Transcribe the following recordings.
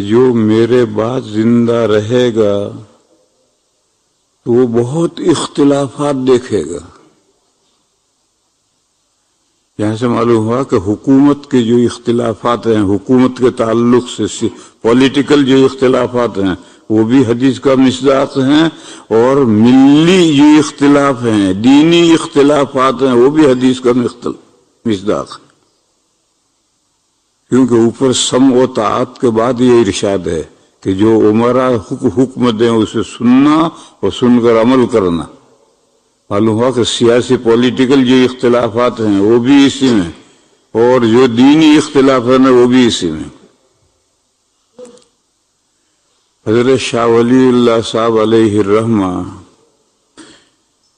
جو میرے بعد زندہ رہے گا تو وہ بہت اختلافات دیکھے گا. یہاں سے معلوم ہوا کہ حکومت کے جو اختلافات ہیں، حکومت کے تعلق سے پولیٹیکل جو اختلافات ہیں وہ بھی حدیث کا مصداق ہیں، اور ملی جو اختلاف ہیں، دینی اختلافات ہیں، وہ بھی حدیث کا مصداق ہے. کیونکہ اوپر سمع و طاعت کے بعد یہ ارشاد ہے کہ جو عمرا حکم دیں اسے سننا اور سن کر عمل کرنا. معلوم ہوا کہ سیاسی پولیٹیکل جو اختلافات ہیں وہ بھی اسی میں، اور جو دینی اختلافات ہیں وہ بھی اسی میں. حضرت شاہ ولی اللہ صاحب علیہ الرحمہ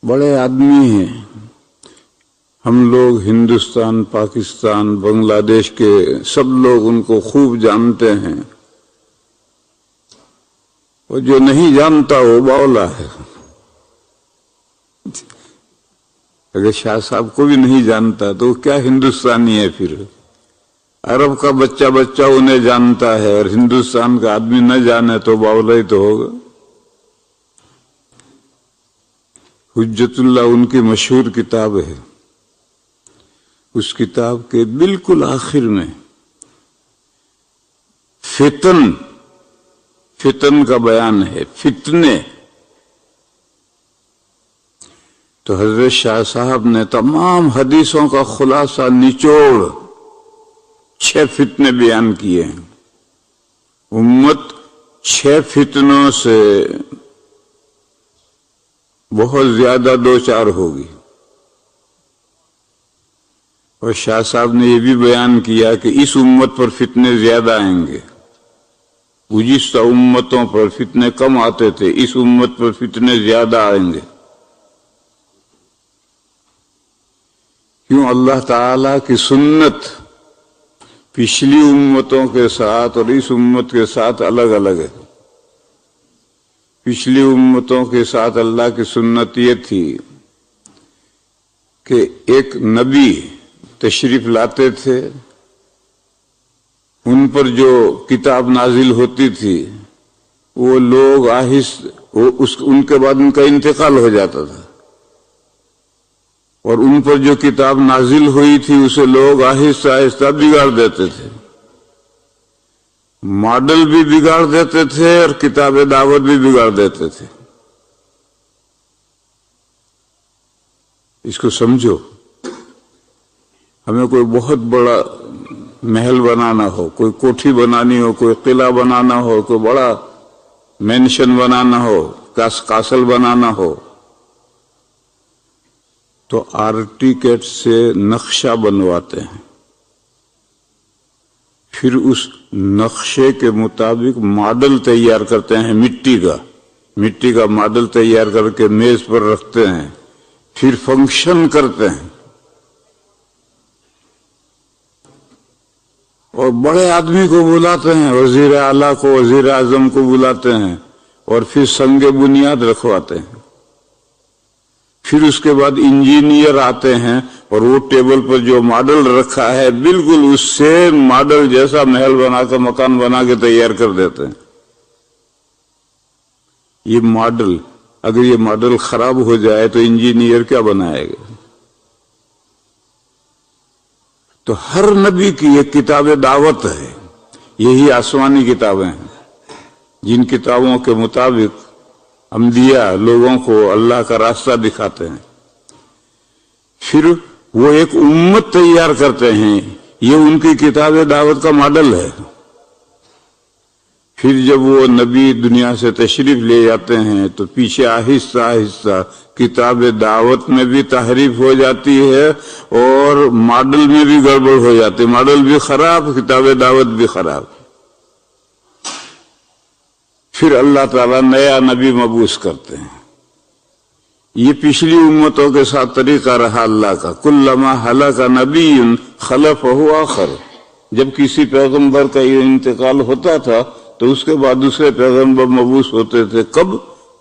بڑے آدمی ہیں. ہم لوگ ہندوستان، پاکستان، بنگلہ دیش کے سب لوگ ان کو خوب جانتے ہیں، اور جو نہیں جانتا وہ باولا ہے. اگر شاہ صاحب کو بھی نہیں جانتا تو کیا ہندوستانی ہے پھر؟ عرب کا بچہ انہیں جانتا ہے اور ہندوستان کا آدمی نہ جانے تو باولا ہی تو ہوگا. حجت اللہ ان کی مشہور کتاب ہے. اس کتاب کے بالکل آخر میں فتن کا بیان ہے، فتنے. تو حضرت شاہ صاحب نے تمام حدیثوں کا خلاصہ نچوڑ 6 فتنے بیان کیے ہیں. امت 6 فتنوں سے بہت زیادہ دوچار ہوگی. اور شاہ صاحب نے یہ بھی بیان کیا کہ اس امت پر فتنے زیادہ آئیں گے. گزشتہ امتوں پر فتنے کم آتے تھے، اس امت پر فتنے زیادہ آئیں گے. کیوں؟ اللہ تعالی کی سنت پچھلی امتوں کے ساتھ اور اس امت کے ساتھ الگ الگ ہے. پچھلی امتوں کے ساتھ اللہ کی سنت یہ تھی کہ ایک نبی تشریف لاتے تھے، ان پر جو کتاب نازل ہوتی تھی وہ لوگ ان کے بعد ان کا انتقال ہو جاتا تھا، اور ان پر جو کتاب نازل ہوئی تھی اسے لوگ آہستہ آہستہ بگاڑ دیتے تھے. ماڈل بھی بگاڑ دیتے تھے اور کتاب دعوت بھی بگاڑ دیتے تھے. اس کو سمجھو. ہمیں کوئی بہت بڑا محل بنانا ہو، کوئی کوٹھی بنانی ہو، کوئی قلعہ بنانا ہو، کوئی بڑا مینشن بنانا ہو، کاسل بنانا ہو، تو آرکیٹیکٹ سے نقشہ بنواتے ہیں. پھر اس نقشے کے مطابق ماڈل تیار کرتے ہیں، مٹی کا ماڈل تیار کر کے میز پر رکھتے ہیں. پھر فنکشن کرتے ہیں اور بڑے آدمی کو بلاتے ہیں، وزیر اعلیٰ کو، وزیر اعظم کو بلاتے ہیں، اور پھر سنگ بنیاد رکھواتے ہیں. پھر اس کے بعد انجینئر آتے ہیں اور وہ ٹیبل پر جو ماڈل رکھا ہے بالکل اس سے ماڈل جیسا محل بنا کے، مکان بنا کے تیار کر دیتے ہیں. یہ ماڈل، اگر یہ ماڈل خراب ہو جائے تو انجینئر کیا بنائے گا؟ تو ہر نبی کی ایک کتاب دعوت ہے. یہی آسمانی کتابیں ہیں جن کتابوں کے مطابق انبیاء لوگوں کو اللہ کا راستہ دکھاتے ہیں. پھر وہ ایک امت تیار کرتے ہیں، یہ ان کی کتاب دعوت کا ماڈل ہے. پھر جب وہ نبی دنیا سے تشریف لے جاتے ہیں تو پیچھے آہستہ آہستہ کتاب دعوت میں بھی تحریف ہو جاتی ہے اور ماڈل میں بھی گڑبڑ ہو جاتی ہے. ماڈل بھی خراب، کتاب دعوت بھی خراب. پھر اللہ تعالیٰ نیا نبی مبعوث کرتے ہیں. یہ پچھلی امتوں کے ساتھ طریقہ رہا اللہ کا. کلما ہلاک نبی خلفہ آخر. جب کسی پیغمبر کا یہ انتقال ہوتا تھا تو اس کے بعد دوسرے پیغمبر مبعوث ہوتے تھے. کب؟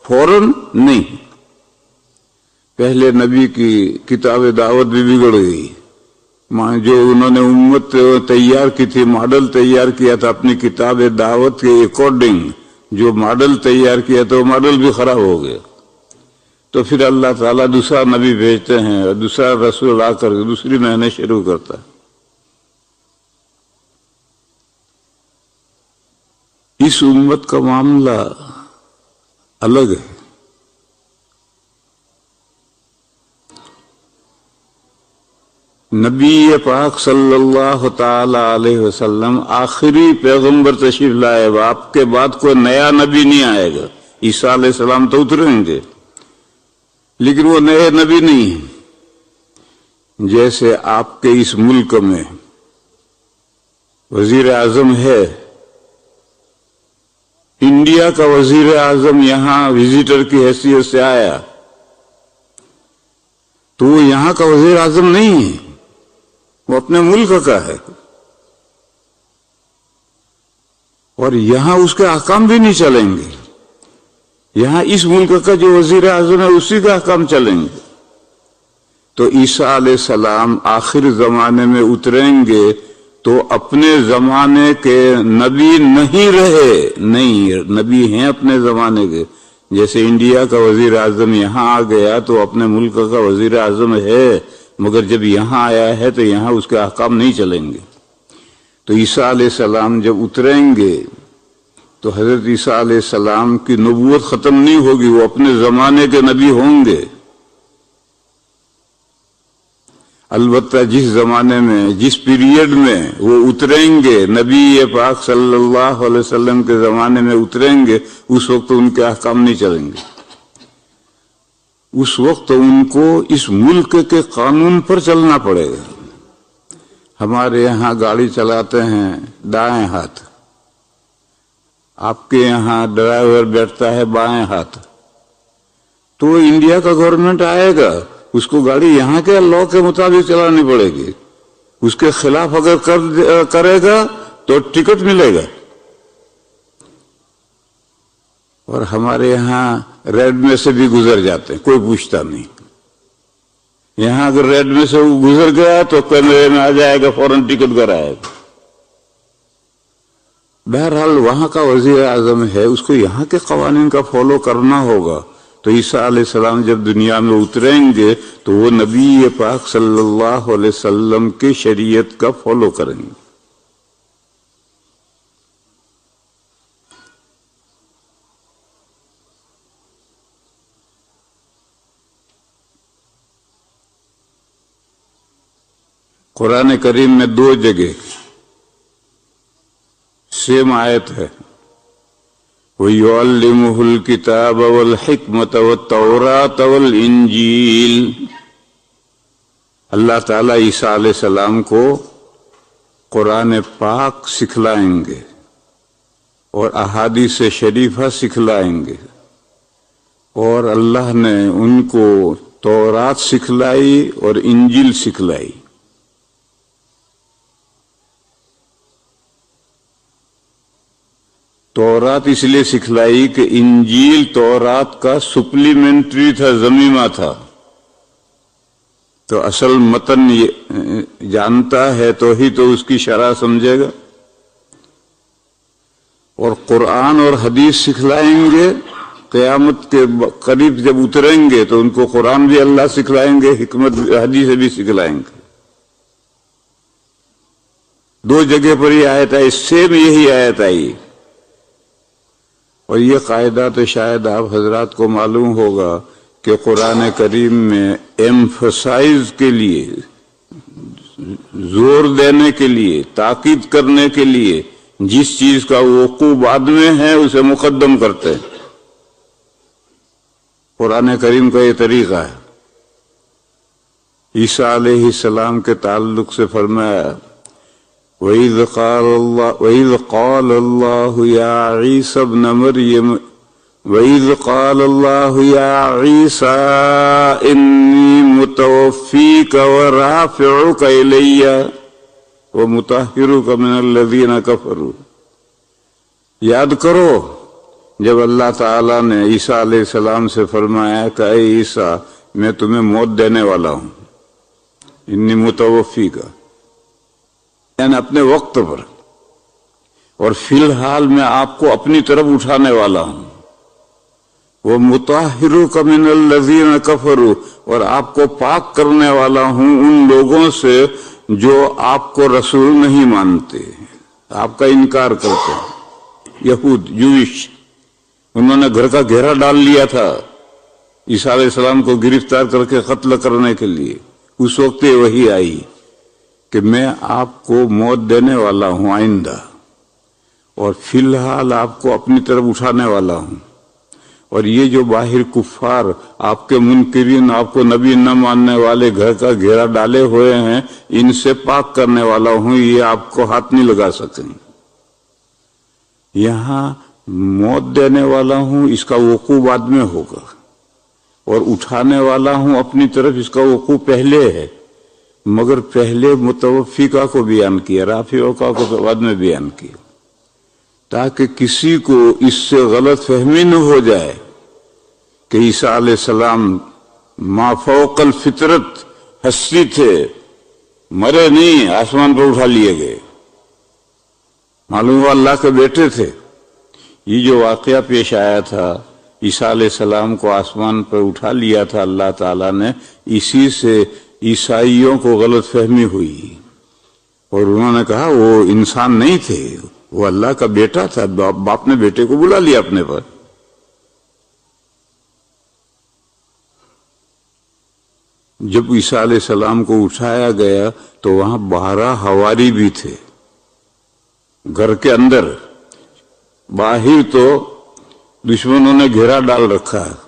فوراً نہیں. پہلے نبی کی کتاب دعوت بھی بگڑ گئی جو انہوں نے امت تیار کی تھی، ماڈل تیار کیا تھا اپنی کتاب دعوت کے اکارڈنگ، جو ماڈل تیار کیا تھا وہ ماڈل بھی خراب ہو گیا. تو پھر اللہ تعالیٰ دوسرا نبی بھیجتے ہیں اور دوسرا رسول آ کر دوسری محنت شروع کرتا ہے. اس امت کا معاملہ الگ ہے. نبی پاک صلی اللہ تعالی علیہ وسلم آخری پیغمبر تشریف لائے. آپ کے بعد کوئی نیا نبی نہیں آئے گا. عیسیٰ علیہ السلام تو اتریں گے لیکن وہ نئے نبی نہیں ہیں. جیسے آپ کے اس ملک میں وزیر اعظم ہے، انڈیا کا وزیر اعظم یہاں وزیٹر کی حیثیت سے آیا تو وہ یہاں کا وزیر اعظم نہیں ہے، وہ اپنے ملک کا ہے، اور یہاں اس کے احکام بھی نہیں چلیں گے. یہاں اس ملک کا جو وزیر اعظم ہے اسی کا احکام چلیں گے. تو عیسیٰ علیہ السلام آخر زمانے میں اتریں گے تو اپنے زمانے کے نبی نہیں رہے. نہیں، نبی ہیں اپنے زمانے کے. جیسے انڈیا کا وزیر اعظم یہاں آ گیا تو اپنے ملک کا وزیر اعظم ہے، مگر جب یہاں آیا ہے تو یہاں اس کے احکام نہیں چلیں گے. تو عیسیٰ علیہ السلام جب اتریں گے تو حضرت عیسیٰ علیہ السلام کی نبوت ختم نہیں ہوگی، وہ اپنے زمانے کے نبی ہوں گے. البتہ جس زمانے میں، جس پیریڈ میں وہ اتریں گے، نبی پاک صلی اللہ علیہ وسلم کے زمانے میں اتریں گے، اس وقت ان کے احکام نہیں چلیں گے. اس وقت ان کو اس ملک کے قانون پر چلنا پڑے گا. ہمارے یہاں گاڑی چلاتے ہیں دائیں ہاتھ، آپ کے یہاں ڈرائیور بیٹھتا ہے بائیں ہاتھ. تو انڈیا کا گورنمنٹ آئے گا، اس کو گاڑی یہاں کے لاء کے مطابق چلانی پڑے گی. اس کے خلاف اگر کرے گا تو ٹکٹ ملے گا. اور ہمارے یہاں ریڈ میں سے بھی گزر جاتے ہیں، کوئی پوچھتا نہیں. یہاں اگر ریڈ میں سے وہ گزر گیا تو کیمرے میں آ جائے گا، فوراً ٹکٹ کرائے گا. بہرحال وہاں کا وزیر اعظم ہے، اس کو یہاں کے قوانین کا فالو کرنا ہوگا. تو عیسیٰ علیہ السلام جب دنیا میں اتریں گے تو وہ نبی پاک صلی اللہ علیہ وسلم کی شریعت کا فالو کریں گے. قرآن کریم میں 2 جگہ سیم آیت ہے، وَيُعَلِّمُهُ الْكِتَابَ وَالْحِكْمَةَ وَالتَّوْرَاةَ وَالْإِنْجِيلَ. اللہ تعالیٰ عیسیٰ علیہ السلام کو قرآن پاک سکھلائیں گے اور احادیث شریفہ سکھلائیں گے، اور اللہ نے ان کو تورات سکھلائی اور انجیل سکھلائی. تورات اس لیے سکھلائی کہ انجیل تورات کا سپلیمنٹری تھا، ضمیمہ تھا. تو اصل متن جانتا ہے تو ہی تو اس کی شرح سمجھے گا. اور قرآن اور حدیث سکھلائیں گے. قیامت کے قریب جب اتریں گے تو ان کو قرآن بھی اللہ سکھلائیں گے، حکمت حدیث بھی سکھلائیں گے. 2 جگہ پر یہ آیت آئی، سیم یہی آیت آئی. اور یہ قاعدہ تو شاید آپ حضرات کو معلوم ہوگا کہ قرآن کریم میں ایمفسائز کے لیے، زور دینے کے لیے، تاکید کرنے کے لیے جس چیز کا وقوع بعد میں ہے اسے مقدم کرتے ہیں. قرآن کریم کا یہ طریقہ ہے. عیسیٰ علیہ السلام کے تعلق سے فرمایا وَإِذْ قَالَ اللَّهُ يَا عِيسَى ابْنَ مَرْيَمَ وَإِذْ قَالَ اللَّهُ يَا عِيسَى إِنِّي مُتَوَفِّيكَ وَرَافِعُكَ إِلَيَّ وَمُطَهِّرُكَ مِنَ الَّذِينَ كَفَرُوا. یاد کرو جب اللہ تعالیٰ نے عیسیٰ علیہ السلام سے فرمایا کہ اے عیسیٰ میں تمہیں موت دینے والا ہوں، انی متوفی کا، یعنی اپنے وقت پر، اور فی الحال میں آپ کو اپنی طرف اٹھانے والا ہوں، وہ مطہرک من الذین کفروا، اور آپ کو پاک کرنے والا ہوں ان لوگوں سے جو آپ کو رسول نہیں مانتے، آپ کا انکار کرتے ہیں۔ یہود، جوئش، انہوں نے گھر کا گھیرا ڈال لیا تھا عیسیٰ علیہ السلام کو گرفتار کر کے قتل کرنے کے لیے۔ اس وقت یہ وحی آئی کہ میں آپ کو موت دینے والا ہوں آئندہ، اور فی الحال آپ کو اپنی طرف اٹھانے والا ہوں، اور یہ جو باہر کفار آپ کے منکرین، آپ کو نبی نہ ماننے والے گھر کا گھیرا ڈالے ہوئے ہیں، ان سے پاک کرنے والا ہوں، یہ آپ کو ہاتھ نہیں لگا سکیں۔ یہاں موت دینے والا ہوں، اس کا وقوع بعد میں ہوگا، اور اٹھانے والا ہوں اپنی طرف، اس کا وقوع پہلے ہے، مگر پہلے متوفیقہ کو بیان کیا، رافعہ کو بعد میں بیان کیا، تاکہ کسی کو اس سے غلط فہمی نہ ہو جائے کہ عیسیٰ علیہ السلام ما فوق الفطرت ہستی تھے، مرے نہیں، آسمان پر اٹھا لیے گئے، معلوم ہوا اللہ کے بیٹے تھے۔ یہ جو واقعہ پیش آیا تھا، عیسیٰ علیہ السلام کو آسمان پر اٹھا لیا تھا اللہ تعالیٰ نے، اسی سے عیسائیوں کو غلط فہمی ہوئی، اور انہوں نے کہا وہ انسان نہیں تھے، وہ اللہ کا بیٹا تھا، باپ نے بیٹے کو بلا لیا اپنے پر۔ جب عیسیٰ علیہ السلام کو اٹھایا گیا تو وہاں 12 حواری بھی تھے گھر کے اندر، باہر تو دشمنوں نے گھیرا ڈال رکھا ہے،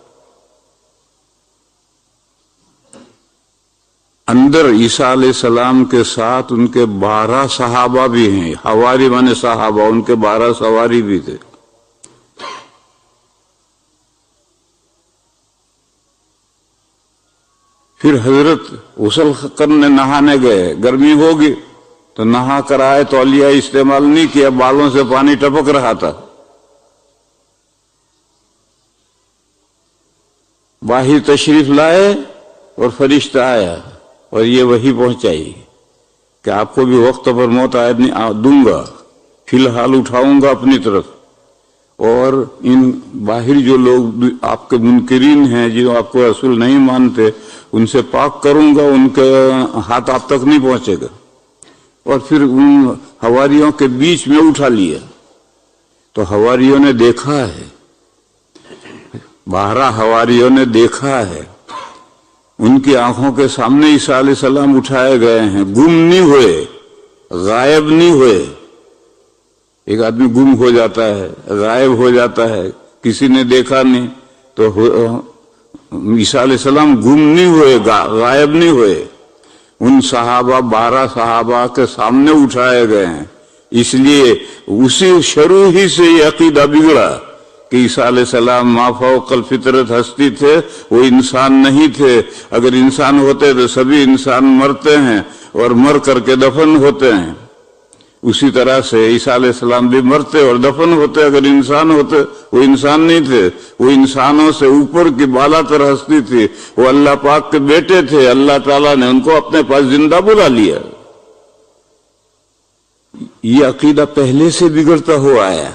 اندر عیسیٰ علیہ السلام کے ساتھ ان کے 12 صحابہ بھی ہیں، حواری مانے صحابہ، ان کے 12 سواری بھی تھے۔ پھر حضرت غسل کرنے نہانے گئے، گرمی ہوگی تو نہا کر آئے، تولیہ استعمال نہیں کیا، بالوں سے پانی ٹپک رہا تھا، باہر تشریف لائے اور فرشتہ آیا اور یہ وحی پہنچائی کہ آپ کو بھی وقت پر موت دوں گا، فی الحال اٹھاؤں گا اپنی طرف، اور ان باہر جو لوگ آپ کے منکرین ہیں، جو آپ کو رسول نہیں مانتے، ان سے پاک کروں گا، ان کے ہاتھ آپ تک نہیں پہنچے گا۔ اور پھر ان حواریوں کے بیچ میں اٹھا لیا تو حواریوں نے دیکھا ہے، 12 حواریوں نے دیکھا ہے، ان کی آنکھوں کے سامنے عیسیٰ علیہ السلام اٹھائے گئے ہیں، گم نہیں ہوئے، غائب نہیں ہوئے۔ ایک آدمی گم ہو جاتا ہے، غائب ہو جاتا ہے، کسی نے دیکھا نہیں، تو عیسیٰ علیہ السلام گم نہیں ہوئے، غائب نہیں ہوئے، ان صحابہ 12 صحابہ کے سامنے اٹھائے گئے ہیں۔ اس لیے اسی شروع ہی سے یہ عقیدہ بگڑا کہ عیسیٰ علیہ السلام ما فوق الفطرت ہستی تھے، وہ انسان نہیں تھے۔ اگر انسان ہوتے تو سبھی انسان مرتے ہیں اور مر کر کے دفن ہوتے ہیں، اسی طرح سے عیسیٰ علیہ السلام بھی مرتے اور دفن ہوتے، اگر انسان ہوتے۔ وہ انسان نہیں تھے، وہ انسانوں سے اوپر کی بالا تر ہستی تھی، وہ اللہ پاک کے بیٹے تھے، اللہ تعالیٰ نے ان کو اپنے پاس زندہ بلا لیا۔ یہ عقیدہ پہلے سے بگڑتا ہوا آیا۔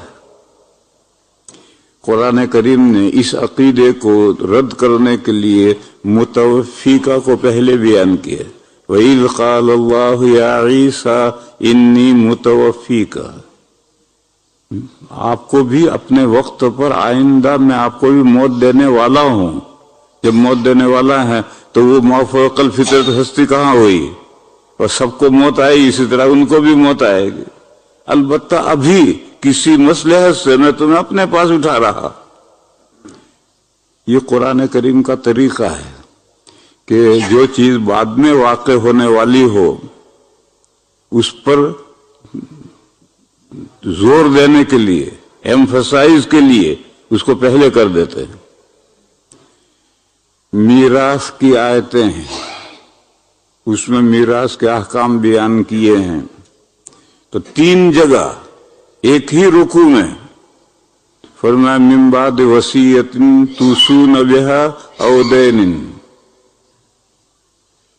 قرآن کریم نے اس عقیدے کو رد کرنے کے لیے متوفیقہ کو پہلے بیان کیا، وَإِذْ قَالَ اللَّهُ يَا عِيسَىٰ إِنِّي مُتَوَفِّيكَ، آپ کو بھی اپنے وقت پر آئندہ میں آپ کو بھی موت دینے والا ہوں۔ جب موت دینے والا ہے تو وہ ما فوق الفطرت ہستی کہاں ہوئی؟ اور سب کو موت آئی، اسی طرح ان کو بھی موت آئے گی، البتہ ابھی کسی مصلحت سے میں تمہیں اپنے پاس اٹھا رہا۔ یہ قرآن کریم کا طریقہ ہے کہ جو چیز بعد میں واقع ہونے والی ہو اس پر زور دینے کے لیے، ایمفسائز کے لیے اس کو پہلے کر دیتے ہیں۔ میراث کی آیتیں ہیں، اس میں میراث کے احکام بیان کیے ہیں، تو 3 جگہ ایک ہی رکوع میں فرمایا من بعد وصیۃ توصون بها او دین،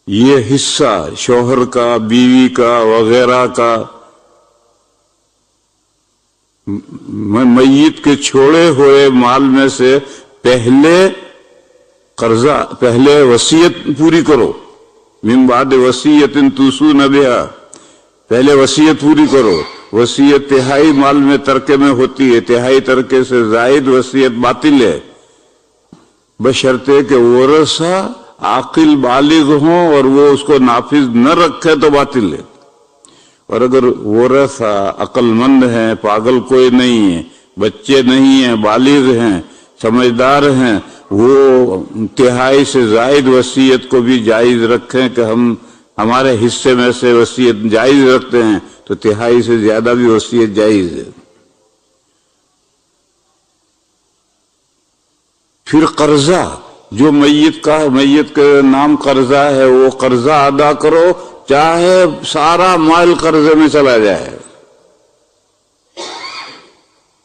یہ حصہ شوہر کا، بیوی کا وغیرہ کا میت کے چھوڑے ہوئے مال میں سے پہلے وصیت پوری کرو، من بعد وصیت توصون بہا، پہلے وصیت پوری کرو۔ وصیت تہائی مال میں ترکے میں ہوتی ہے، تہائی ترکے سے زائد وصیت باطل ہے، بشرطے کہ ورثہ عاقل بالغ ہوں اور وہ اس کو نافذ نہ رکھے تو باطل ہے۔ اور اگر ورثہ عقل مند ہیں، پاگل کوئی نہیں ہے، بچے نہیں ہیں، بالغ ہیں، سمجھدار ہیں، وہ تہائی سے زائد وصیت کو بھی جائز رکھیں کہ ہمارے حصے میں سے وصیت جائز رکھتے ہیں، تو تہائی سے زیادہ بھی وصیت جائز ہے۔ پھر قرضہ، جو میت کے نام قرضہ ہے، وہ قرضہ ادا کرو، چاہے سارا مال قرضے میں چلا جائے۔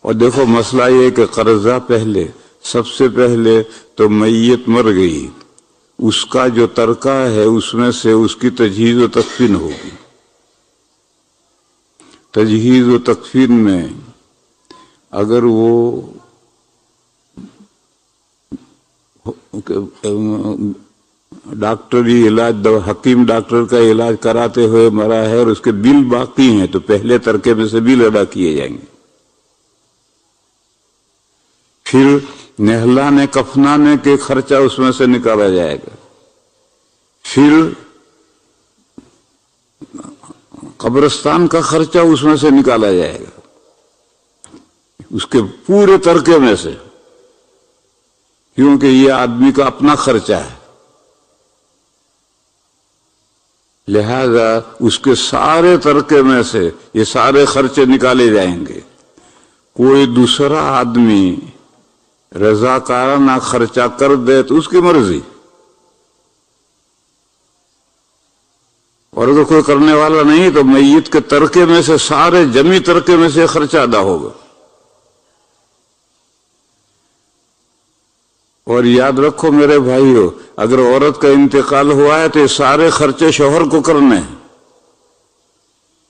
اور دیکھو مسئلہ یہ کہ قرضہ سب سے پہلے تو میت مر گئی، اس کا جو ترکہ ہے اس میں سے اس کی تجہیز و تکفین ہوگی۔ تجہیز و تکفین میں اگر وہ ڈاکٹری علاج، حکیم ڈاکٹر کا علاج کراتے ہوئے مرا ہے اور اس کے بل باقی ہیں تو پہلے ترکے میں سے بل ادا کیے جائیں گے۔ پھر نہلانے کفنانے کے خرچہ اس میں سے نکالا جائے گا، پھر قبرستان کا خرچہ اس میں سے نکالا جائے گا، اس کے پورے ترکے میں سے، کیونکہ یہ آدمی کا اپنا خرچہ ہے، لہذا اس کے سارے ترکے میں سے یہ سارے خرچے نکالے جائیں گے۔ کوئی دوسرا آدمی رضاکارانہ خرچہ کر دے تو اس کی مرضی، اور اگر کوئی کرنے والا نہیں تو میت کے ترکے میں سے، سارے جمی ترکے میں سے خرچہ ادا ہوگا۔ اور یاد رکھو میرے بھائیو، اگر عورت کا انتقال ہوا ہے تو یہ سارے خرچے شوہر کو کرنے ہیں،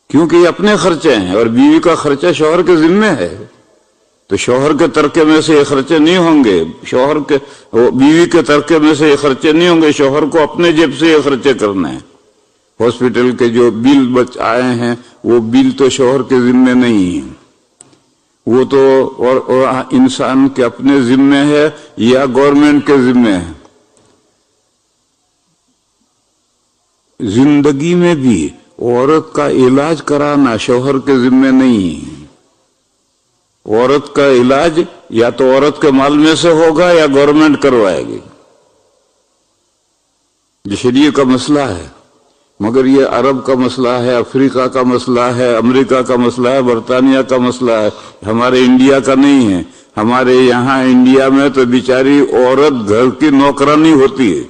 کیونکہ یہ اپنے خرچے ہیں، اور بیوی کا خرچہ شوہر کے ذمہ ہے، تو شوہر کے ترکے میں سے یہ خرچے نہیں ہوں گے، بیوی کے ترکے میں سے یہ خرچے نہیں ہوں گے، شوہر کو اپنے جیب سے یہ خرچے کرنے ہیں۔ ہاسپٹل کے جو بل آئے ہیں وہ بل تو شوہر کے ذمہ نہیں ہیں، وہ تو اور انسان کے اپنے ذمہ ہے یا گورنمنٹ کے ذمہ ہے۔ زندگی میں بھی عورت کا علاج کرانا شوہر کے ذمہ نہیں ہے، عورت کا علاج یا تو عورت کے مال میں سے ہوگا یا گورنمنٹ کروائے گی، یہ شریعت کا مسئلہ ہے۔ مگر یہ عرب کا مسئلہ ہے، افریقہ کا مسئلہ ہے، امریکہ کا مسئلہ ہے، برطانیہ کا مسئلہ ہے، ہمارے انڈیا کا نہیں ہے۔ ہمارے یہاں انڈیا میں تو بیچاری عورت گھر کی نوکرانی ہوتی ہے،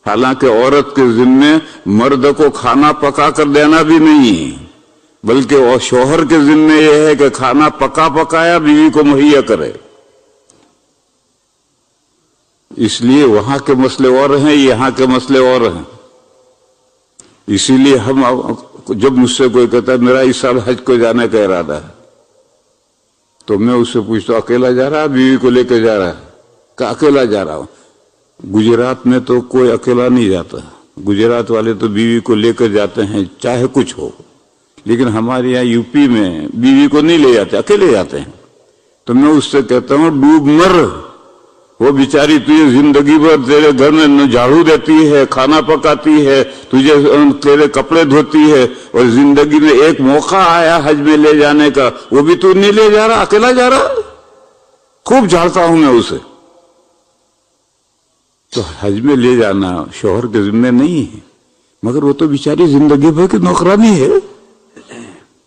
حالانکہ عورت کے ذمے مرد کو کھانا پکا کر دینا بھی نہیں ہے، بلکہ شوہر کے ذمے یہ ہے کہ کھانا پکایا بیوی کو مہیا کرے۔ اس لیے وہاں کے مسئلے اور ہیں، یہاں کے مسئلے اور ہیں۔ اسی لیے جب مجھ سے کوئی کہتا ہے میرا اس سال حج کو جانے کا ارادہ ہے، تو میں اس سے پوچھتا ہوں اکیلا جا رہا ہے بیوی کو لے کے جا رہا ہے؟ کہ اکیلا جا رہا ہوں۔ گجرات میں تو کوئی اکیلا نہیں جاتا، گجرات والے تو بیوی کو لے کر جاتے ہیں چاہے کچھ ہو، لیکن ہمارے یہاں یو پی میں بیوی کو نہیں لے جاتے، اکیلے جاتے ہیں۔ تو میں اس سے کہتا ہوں ڈوب مر، وہ بیچاری تجھے زندگی بھر تیرے گھر میں جھاڑو دیتی ہے، کھانا پکاتی ہے، تجھے تیرے کپڑے دھوتی ہے، اور زندگی میں ایک موقع آیا حج میں لے جانے کا، وہ بھی تو نہیں لے جا رہا، اکیلا جا رہا۔ خوب جھاڑتا ہوں میں اسے۔ تو حج میں لے جانا شوہر کے ذمہ نہیں ہے، مگر وہ تو بیچاری زندگی بھر کی نوکرانی ہے،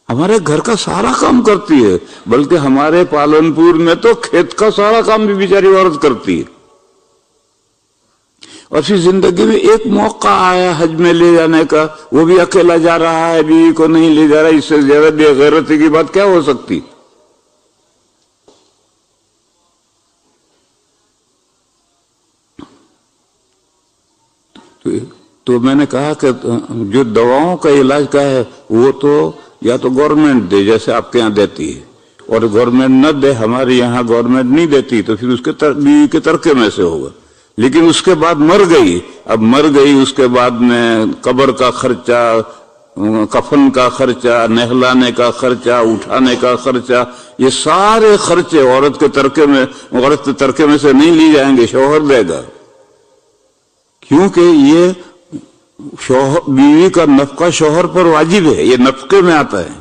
ہمارے گھر کا سارا کام کرتی ہے، بلکہ ہمارے پالنپور میں تو کھیت کا سارا کام بھی بیچاری عورت کرتی ہے۔ اور پھر زندگی میں ایک موقع آیا حج میں لے جانے کا، وہ بھی اکیلا جا رہا ہے، بیوی کو نہیں لے جا رہا۔ اس سے زیادہ بے غیرتی کی بات کیا ہو سکتی؟ تو میں نے کہا کہ جو دواؤں کا علاج کا ہے وہ تو یا تو گورنمنٹ دے جیسے آپ کے یہاں دیتی ہے، اور گورنمنٹ نہ دے، ہمارے یہاں گورنمنٹ نہیں دیتی تو پھر اس کے بیوی کے ترکے میں سے ہوگا، لیکن اس کے بعد مر گئی، اب مر گئی اس کے بعد میں قبر کا خرچہ، کفن کا خرچہ، نہلانے کا خرچہ، اٹھانے کا خرچہ، یہ سارے خرچے عورت کے ترکے میں سے نہیں لی جائیں گے، شوہر دے گا، کیونکہ یہ بیوی کا نفقہ شوہر پر واجب ہے، یہ نفقے میں آتا ہے،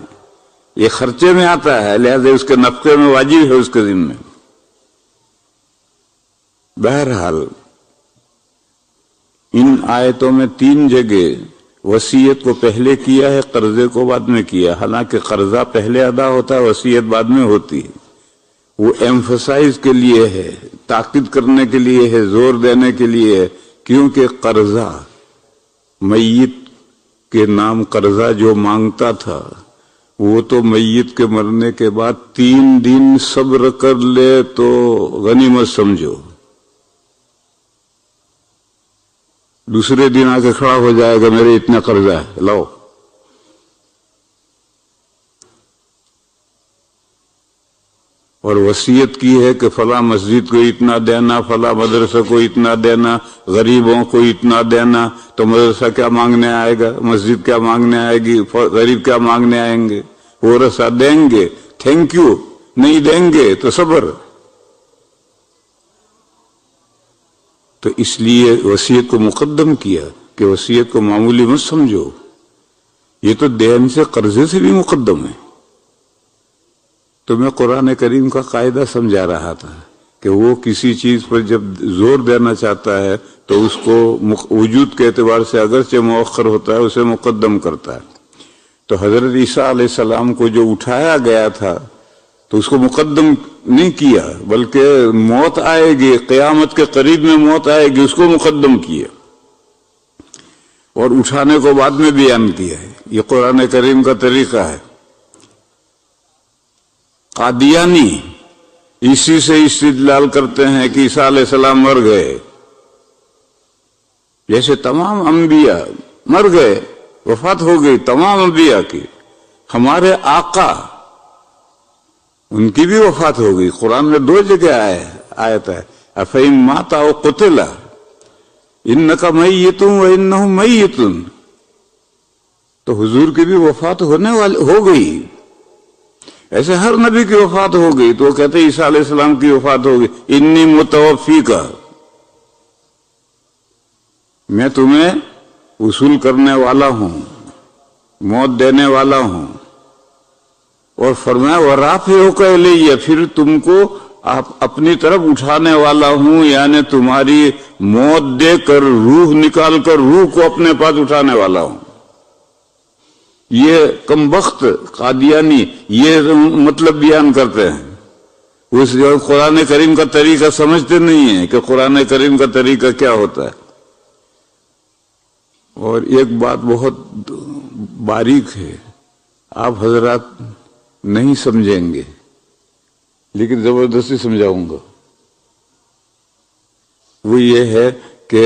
یہ خرچے میں آتا ہے، لہذا اس کے نفقے میں واجب ہے اس کے ذمہ۔ بہرحال ان آیتوں میں 3 جگہ وصیت کو پہلے کیا ہے، قرضے کو بعد میں کیا، حالانکہ قرضہ پہلے ادا ہوتا ہے، وصیت بعد میں ہوتی ہے، وہ ایمفسائز کے لیے ہے، تاکید کرنے کے لیے ہے، زور دینے کے لیے ہے، کیونکہ قرضہ میت کے نام قرضہ جو مانگتا تھا وہ تو میت کے مرنے کے بعد 3 دن صبر کر لے تو غنیمت سمجھو، دوسرے دن آ کے کھڑا ہو جائے گا میرے اتنا قرضہ ہے لاؤ۔ اور وصیت کی ہے کہ فلاں مسجد کو اتنا دینا، فلاں مدرسہ کو اتنا دینا، غریبوں کو اتنا دینا، تو مدرسہ کیا مانگنے آئے گا، مسجد کیا مانگنے آئے گی، غریب کیا مانگنے آئیں گے، وہ رسا دیں گے، تھینک یو، نہیں دیں گے تو صبر۔ تو اس لیے وصیت کو مقدم کیا کہ وصیت کو معمولی مت سمجھو، یہ تو دین سے قرضے سے بھی مقدم ہے۔ تو میں قرآن کریم کا قاعدہ سمجھا رہا تھا کہ وہ کسی چیز پر جب زور دینا چاہتا ہے تو اس کو وجود کے اعتبار سے اگرچہ مؤخر ہوتا ہے اسے مقدم کرتا ہے۔ تو حضرت عیسیٰ علیہ السلام کو جو اٹھایا گیا تھا تو اس کو مقدم نہیں کیا، بلکہ موت آئے گی، قیامت کے قریب میں موت آئے گی، اس کو مقدم کیا اور اٹھانے کو بعد میں بیان کیا ہے۔ یہ قرآن کریم کا طریقہ ہے۔ قادیانی اسی سے استدلال کرتے ہیں کہ عیسیٰ علیہ السلام مر گئے، جیسے تمام انبیاء مر گئے، وفات ہو گئی تمام انبیاء کی، ہمارے آقا ان کی بھی وفات ہو گئی۔ قرآن میں 2 جگہ آیت ہے افَإِن مَاتَ أَوْ قُتِلَ إِنَّكَ مَيِّتٌ وَإِنَّهُمْ مَيِّتٌ، تو حضور کی بھی وفات ہو گئی، ایسے ہر نبی کی وفات ہو گئی، تو وہ کہتے ہیں عیسیٰ علیہ السلام کی وفات ہو گئی، انی متوفیکا، میں تمہیں وصول کرنے والا ہوں، موت دینے والا ہوں۔ اور فرمایا وَرَافِعُكَ إِلَيَّ، پھر تم کو اپنی طرف اٹھانے والا ہوں، یعنی تمہاری موت دے کر روح نکال کر روح کو اپنے پاس اٹھانے والا ہوں۔ یہ کمبخت قادیانی یہ مطلب بیان کرتے ہیں، اس جو قرآن کریم کا طریقہ سمجھتے نہیں ہیں کہ قرآن کریم کا طریقہ کیا ہوتا ہے۔ اور ایک بات بہت باریک ہے، آپ حضرات نہیں سمجھیں گے لیکن زبردستی سمجھاؤں گا، وہ یہ ہے کہ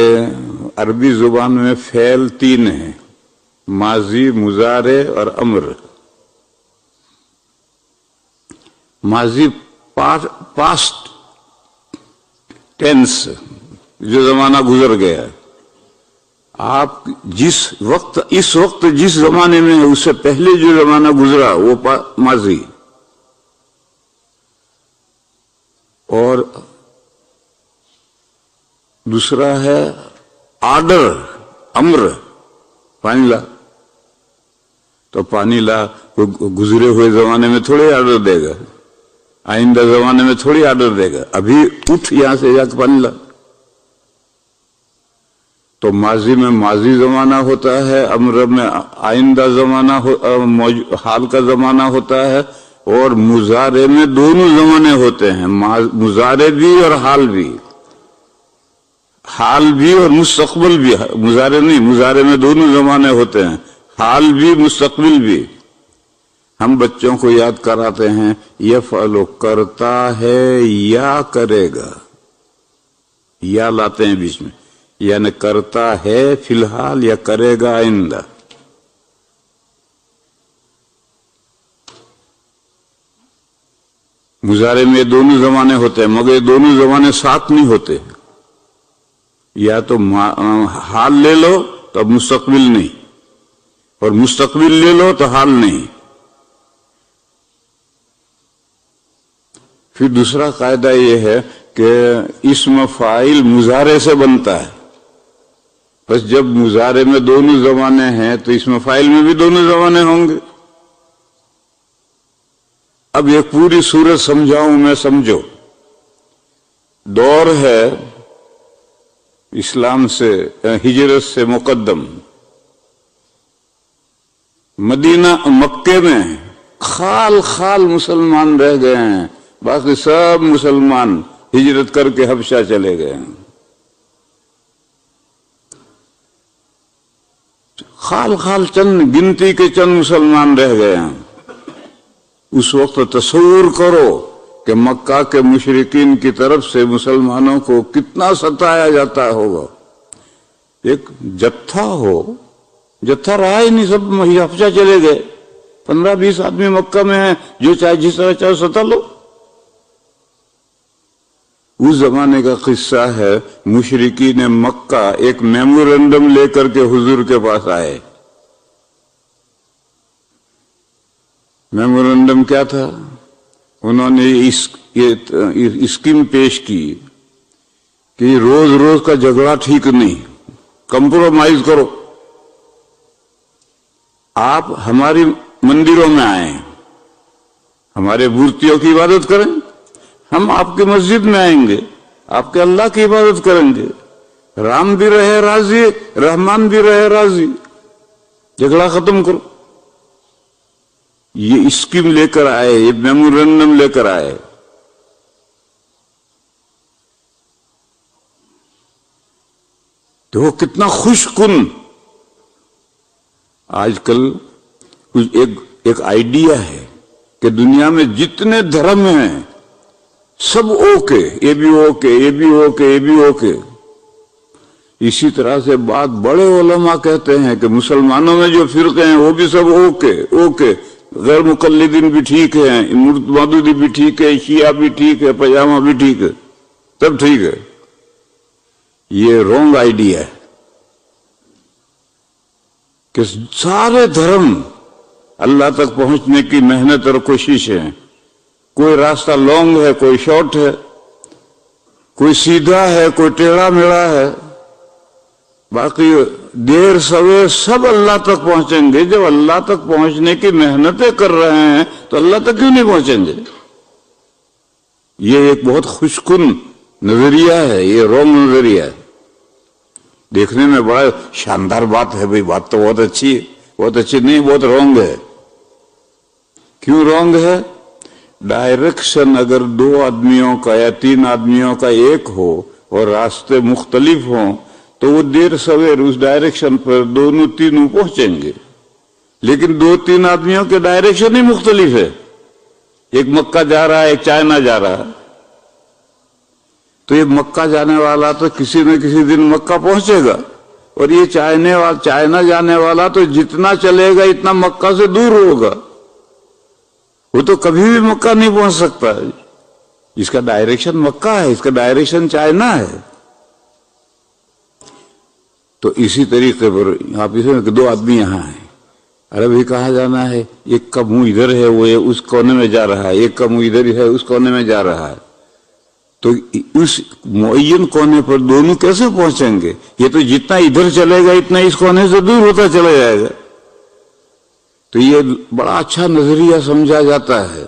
عربی زبان میں فعل 3 ہیں، ماضی، مضارع اور امر۔ ماضی پاسٹ ٹینس، جو زمانہ گزر گیا، آپ جس وقت اس وقت جس زمانے میں اس سے پہلے جو زمانہ گزرا وہ ماضی، اور دوسرا ہے آرڈر، امر، پانی لا، تو پانی لا گزرے ہوئے زمانے میں تھوڑی آرڈر دے گا، آئندہ زمانے میں تھوڑی آرڈر دے گا، ابھی اٹھ یہاں سے جا کے پانی لا۔ تو ماضی میں ماضی زمانہ ہوتا ہے، امر میں آئندہ زمانہ حال کا زمانہ ہوتا ہے، اور مضارع میں دونوں زمانے ہوتے ہیں، مضارع بھی اور حال بھی، حال بھی اور مستقبل بھی، مضارع نہیں، مضارع میں دونوں زمانے ہوتے ہیں، حال بھی مستقبل بھی۔ ہم بچوں کو یاد کراتے ہیں یفعل کرتا ہے یا کرے گا، یا لاتے ہیں بیچ میں، یعنی کرتا ہے فی الحال یا کرے گا آئندہ. مضارع میں دونوں زمانے ہوتے ہیں مگر دونوں زمانے ساتھ نہیں ہوتے. یا تو حال لے لو تو اب مستقبل نہیں، اور مستقبل لے لو تو حال نہیں. پھر دوسرا قاعدہ یہ ہے کہ اسم فاعل مضارع سے بنتا ہے. بس جب مضارع میں دونوں زمانے ہیں تو اسم فاعل میں بھی دونوں زمانے ہوں گے. اب یہ پوری صورت سمجھاؤں میں، سمجھو. دور ہے اسلام سے ہجرت سے مقدم. مدینہ مکے میں خال خال مسلمان رہ گئے ہیں، باقی سب مسلمان ہجرت کر کے حبشہ چلے گئے ہیں. خال خال چند گنتی کے چند مسلمان رہ گئے ہیں. اس وقت تصور کرو کہ مکہ کے مشرکین کی طرف سے مسلمانوں کو کتنا ستایا جاتا ہوگا. ایک جتھا ہو، جتھا رہا ہی نہیں، سب حبشہ چلے گئے. 15-20 آدمی مکہ میں ہیں، جو چاہے جس طرح چاہے ستا لو. اس زمانے کا قصہ ہے. مشرکین مکہ ایک میمورنڈم لے کر کے حضور کے پاس آئے. میمورنڈم کیا تھا؟ انہوں نے اسکیم پیش کی کہ روز روز کا جھگڑا ٹھیک نہیں، کمپرومائز کرو. آپ ہماری مندروں میں آئیں، ہمارے مورتیوں کی عبادت کریں، ہم آپ کی مسجد میں آئیں گے، آپ کے اللہ کی عبادت کریں گے. رام بھی رہے راضی، رحمان بھی رہے راضی، جھگڑا ختم کرو. یہ اسکیم لے کر آئے، یہ میمورنڈم لے کر آئے. تو وہ کتنا خوش کن. آج کل ایک آئیڈیا ہے کہ دنیا میں جتنے دھرم ہیں سب اوکے، یہ بھی اوکے، یہ بھی اوکے، یہ بھی اوکے. اسی طرح سے بات بڑے علماء کہتے ہیں کہ مسلمانوں میں جو فرقے ہیں وہ بھی سب اوکے اوکے. غیر مقلدین بھی ٹھیک ہے، مودودی بھی ٹھیک ہے، شیعہ بھی ٹھیک ہے، پجامہ بھی ٹھیک ہے، سب ٹھیک ہے. یہ رونگ آئیڈیا ہے کہ سارے دھرم اللہ تک پہنچنے کی محنت اور کوشش ہے. کوئی راستہ لانگ ہے، کوئی شارٹ ہے، کوئی سیدھا ہے، کوئی ٹیڑھا میڑا ہے. باقی دیر سویر سب اللہ تک پہنچیں گے. جب اللہ تک پہنچنے کی محنتیں کر رہے ہیں تو اللہ تک کیوں نہیں پہنچیں گے؟ یہ ایک بہت خوش کن نظریہ ہے، یہ رونگ نظریہ ہے. دیکھنے میں بڑا شاندار بات ہے، بھئی بات تو بہت اچھی ہے، بہت اچھی نہیں، بہت رونگ ہے. کیوں رونگ ہے؟ ڈائریکشن اگر 2 آدمیوں کا یا 3 آدمیوں کا ایک ہو اور راستے مختلف ہوں تو وہ دیر سویر اس ڈائریکشن پر دونوں تینوں پہنچیں گے. لیکن 2-3 آدمیوں کے ڈائریکشن ہی مختلف ہے. ایک مکہ جا رہا ہے، ایک چائنا جا رہا ہے. تو یہ مکہ جانے والا تو کسی نہ کسی دن مکہ پہنچے گا، اور یہ چائنا جانے والا تو جتنا چلے گا اتنا مکہ سے دور ہوگا. وہ تو کبھی بھی مکہ نہیں پہنچ سکتا. اس کا ڈائریکشن مکہ ہے، اس کا ڈائریکشن چائنا ہے. تو اسی طریقے پر آپ اسے 2 آدمی یہاں ہیں، ارے بھائی کہاں جانا ہے؟ ایک کا منہ ادھر ہے، وہ اس کونے میں جا رہا ہے، ایک کا منہ ادھر ہے، اس کونے میں جا رہا ہے. تو اس معین کونے پر دونوں کیسے پہنچیں گے؟ یہ تو جتنا ادھر چلے گا اتنا اس کونے سے دور ہوتا چلا جائے گا. تو یہ بڑا اچھا نظریہ سمجھا جاتا ہے،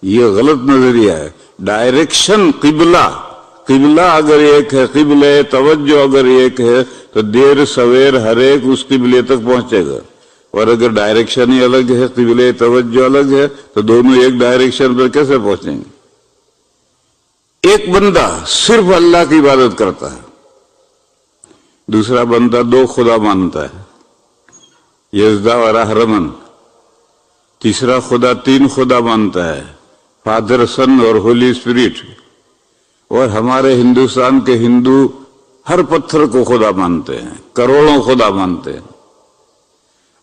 یہ غلط نظریہ ہے. ڈائریکشن قبلہ اگر ایک ہے، قبلہ توجہ اگر ایک ہے تو دیر سویر ہر ایک اس قبلے تک پہنچے گا. اور اگر ڈائریکشن ہی الگ ہے، قبلہ توجہ الگ ہے، تو دونوں ایک ڈائریکشن پر کیسے پہنچیں گے؟ ایک بندہ صرف اللہ کی عبادت کرتا ہے، دوسرا بندہ 2 خدا مانتا ہے، یزدا و رحمن. تیسرا خدا 3 خدا مانتا ہے، فادر، سن اور ہولی اسپرٹ. اور ہمارے ہندوستان کے ہندو ہر پتھر کو خدا مانتے ہیں، کروڑوں خدا مانتے ہیں۔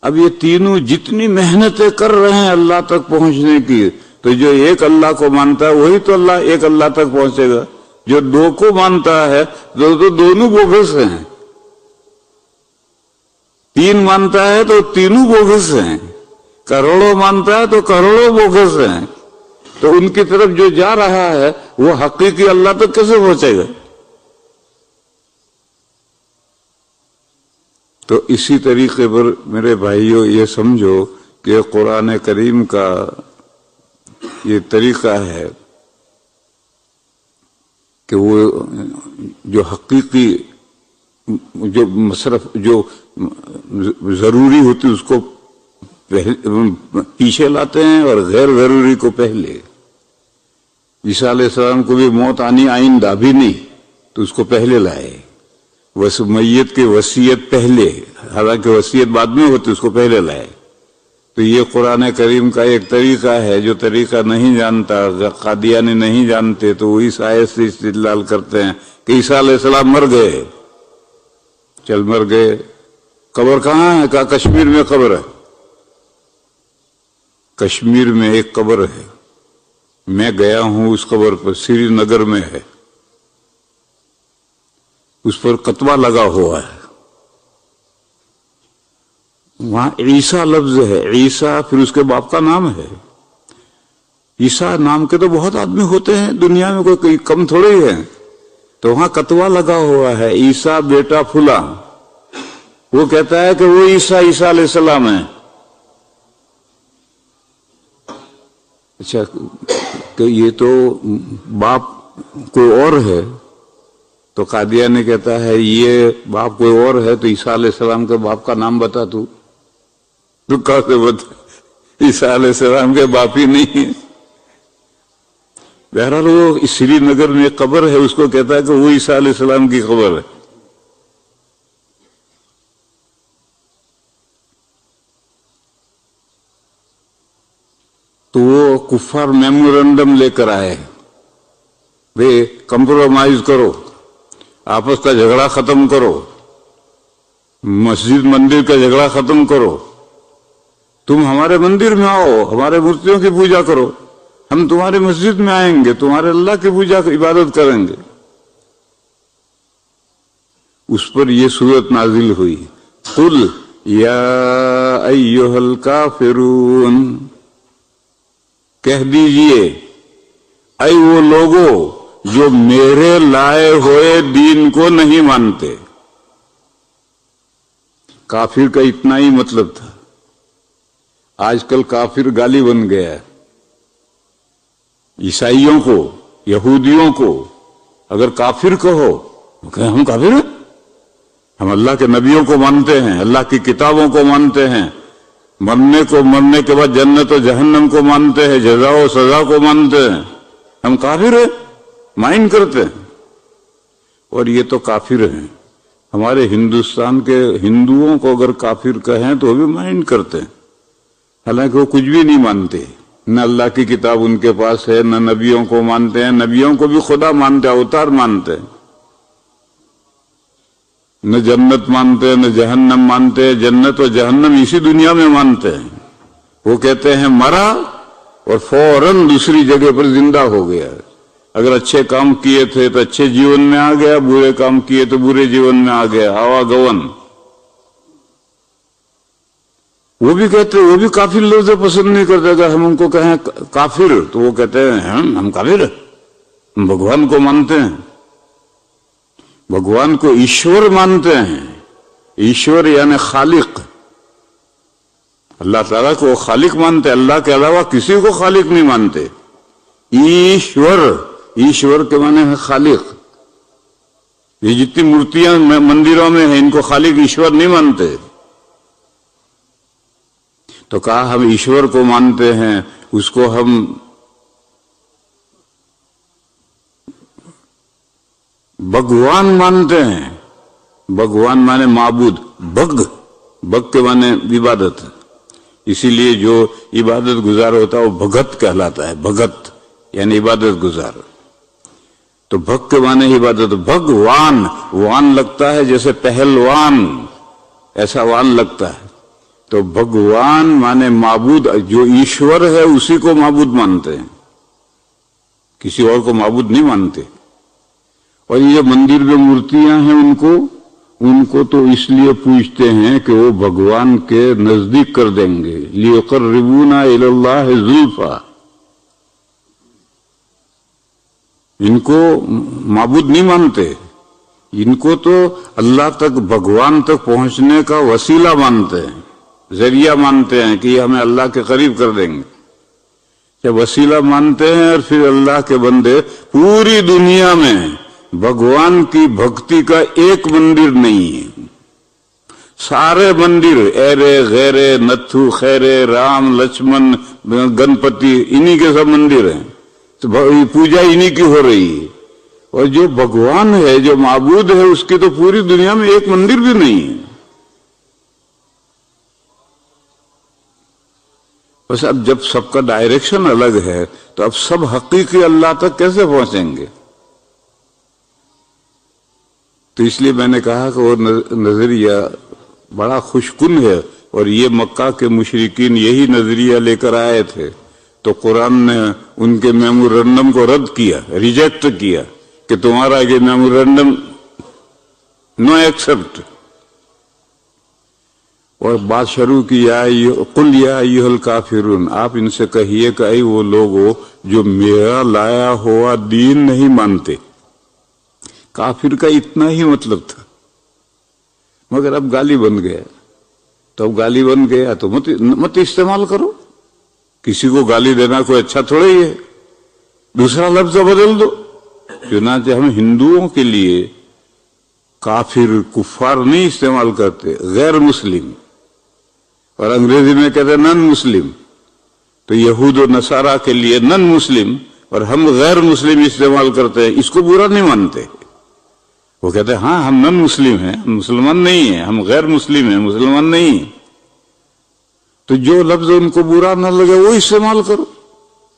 اب یہ تینوں جتنی محنتیں کر رہے ہیں اللہ تک پہنچنے کی، تو جو ایک اللہ کو مانتا ہے وہی تو ایک اللہ تک پہنچے گا۔ جو دو کو مانتا ہے تو دونوں بوگس ہیں، تین مانتا ہے تو تینوں بوگس ہیں، کروڑوں مانتا ہے تو کروڑوں بوگس ہیں، تو ان کی طرف جو جا رہا ہے وہ حقیقی اللہ تک کیسے پہنچے گا؟ تو اسی طریقے پر میرے بھائیوں یہ سمجھو کہ قرآن کریم کا یہ طریقہ ہے کہ وہ جو حقیقی جو مصرف جو ضروری ہوتی اس کو پیچھے لاتے ہیں اور غیر ضروری کو پہلے۔ عیسیٰ علیہ السلام کو بھی موت آنی آئندہ بھی نہیں تو اس کو پہلے لائے، میت کی وصیت پہلے، حالانکہ وصیت بعد میں ہوتی اس کو پہلے لائے۔ تو یہ قرآن کریم کا ایک طریقہ ہے، جو طریقہ نہیں جانتا، قادیانی نہیں جانتے تو وہ اس آیت سے استدلال کرتے ہیں کہ عیسیٰ علیہ السلام مر گئے، چل مر گئے، قبر کہاں ہے؟ کہا کشمیر میں قبر ہے، کشمیر میں ایک قبر ہے، میں گیا ہوں اس قبر پر، سری نگر میں ہے، اس پر کتبہ لگا ہوا ہے، وہاں عیسیٰ لفظ ہے، عیسیٰ پھر اس کے باپ کا نام ہے۔ عیسیٰ نام کے تو بہت آدمی ہوتے ہیں دنیا میں، کوئی کم تھوڑے ہی ہے، تو وہاں کتبہ لگا ہوا ہے عیسیٰ بیٹا پھلا، وہ کہتا ہے کہ وہ عیسیٰ علیہ السلام ہے۔ اچھا کہ یہ تو باپ کوئی اور ہے، تو قادیانی کہتا ہے یہ باپ کوئی اور ہے، تو عیسیٰ علیہ السلام کے باپ کا نام بتا تو کہاں سے بتا؟ عیسیٰ علیہ السلام کے باپ ہی نہیں ہے۔ بہرحال وہ سری نگر میں قبر ہے، اس کو کہتا ہے کہ وہ عیسیٰ علیہ السلام کی قبر ہے۔ تو وہ کفار میمورنڈم لے کر آئے، بھئی کمپرومائز کرو، آپس کا جھگڑا ختم کرو، مسجد مندر کا جھگڑا ختم کرو، تم ہمارے مندر میں آؤ، ہمارے مورتیوں کی پوجا کرو، ہم تمہارے مسجد میں آئیں گے، تمہارے اللہ کی پوجا عبادت کریں گے۔ اس پر یہ سورت نازل ہوئی، قل یا ایھا الکافرون، کہہ دیجئے اے وہ لوگوں جو میرے لائے ہوئے دین کو نہیں مانتے۔ کافر کا اتنا ہی مطلب تھا، آج کل کافر گالی بن گیا ہے۔ عیسائیوں کو، یہودیوں کو اگر کافر کہو، کہ ہم کافر ہیں، ہم اللہ کے نبیوں کو مانتے ہیں، اللہ کی کتابوں کو مانتے ہیں، مرنے کے بعد جنت و جہنم کو مانتے ہیں، جزا و سزا کو مانتے ہیں، ہم کافر ہیں، مائنڈ کرتے ہیں۔ اور یہ تو کافر ہیں، ہمارے ہندوستان کے ہندوؤں کو اگر کافر کہیں تو وہ بھی مائنڈ کرتے ہیں، حالانکہ وہ کچھ بھی نہیں مانتے، نہ اللہ کی کتاب ان کے پاس ہے، نہ نبیوں کو مانتے ہیں، نبیوں کو بھی خدا مانتے ہیں، اوتار مانتے ہیں، نہ جنت مانتے نہ جہنم مانتے، جنت و جہنم اسی دنیا میں مانتے ہیں۔ وہ کہتے ہیں مرا اور فوراً دوسری جگہ پر زندہ ہو گیا، اگر اچھے کام کیے تھے تو اچھے جیون میں آ گیا، برے کام کیے تو برے جیون میں آ گیا، آوا گون۔ وہ بھی کہتے، وہ بھی کافر لفظ پسند نہیں کرتے، اگر ہم ان کو کہیں کافر تو وہ کہتے ہیں ہم کافر ہیں، ہم بھگوان کو مانتے ہیں، بھگوان کو ایشور مانتے ہیں۔ ایشور یعنی خالق، اللہ تعالیٰ کو خالق مانتے، اللہ کے علاوہ کسی کو خالق نہیں مانتے۔ ایشور، ایشور کے معنی ہے خالق۔ یہ جتنی مورتیاں مندروں میں ہیں ان کو خالق ایشور نہیں مانتے۔ تو کہا ہم ایشور کو مانتے ہیں، اس کو ہم بھگوان مانتے ہیں۔ بھگوان مانے معبود، بھگ کے مانے عبادت، اسی لیے جو عبادت گزار ہوتا ہے وہ بھگت کہلاتا ہے، بھگت یعنی عبادت گزار۔ تو بھگ کے معنی عبادت. بھگوان، وان لگتا ہے جیسے پہلوان، ایسا وان لگتا ہے. تو بھگوان مانے معبود، جو ایشور ہے اسی کو معبود مانتے ہیں، کسی اور کو معبود نہیں مانتے. اور یہ مندر میں مورتیاں ہیں ان کو تو اس لیے پوجتے ہیں کہ وہ بھگوان کے نزدیک کر دیں گے. لیقربونا الی اللہ زلفا. ان کو معبود نہیں مانتے، ان کو تو اللہ تک، بھگوان تک پہنچنے کا وسیلہ مانتے ہیں، ذریعہ مانتے ہیں کہ یہ ہمیں اللہ کے قریب کر دیں گے. جب وسیلہ مانتے ہیں اور پھر اللہ کے بندے پوری دنیا میں بھگوان کی بھکتی کا ایک مندر نہیں ہے. سارے مندر ایرے غیرے نتھو خیرے رام لکشمن گنپتی انہی کے سب مندر ہیں، تو پوجا انہی کی ہو رہی ہے. اور جو بھگوان ہے، جو معبود ہے، اس کی تو پوری دنیا میں ایک مندر بھی نہیں ہے. بس اب جب سب کا ڈائریکشن الگ ہے تو اب سب حقیقی اللہ تک کیسے پہنچیں گے؟ تو اس لیے میں نے کہا کہ وہ نظریہ بڑا خوش کن ہے، اور یہ مکہ کے مشرکین یہی نظریہ لے کر آئے تھے. تو قرآن نے ان کے میمورنڈم کو رد کیا، ریجیکٹ کیا کہ تمہارا یہ میمورنڈم نو ایکسپٹ. اور بات شروع کی، قل یا ایھا الکافرون، آپ ان سے کہیے کہ اے وہ لوگو جو میرا لایا ہوا دین نہیں مانتے. کافر کا اتنا ہی مطلب تھا، مگر اب گالی بن گیا. تو اب گالی بن گیا تو مت استعمال کرو. کسی کو گالی دینا کوئی اچھا تھوڑا ہی ہے، دوسرا لفظ بدل دو. چنانچہ ہم ہندوؤں کے لیے کافر، کفار نہیں استعمال کرتے، غیر مسلم، اور انگریزی میں کہتے ہیں نن مسلم. تو یہود و نصارہ کے لیے نن مسلم، اور ہم غیر مسلم استعمال کرتے ہیں. اس کو برا نہیں مانتے. وہ کہتے ہیں ہاں ہم نن مسلم ہیں، ہم مسلمان نہیں ہیں، ہم غیر مسلم ہیں، مسلمان نہیں ہیں. تو جو لفظ ان کو برا نہ لگے وہ استعمال کرو.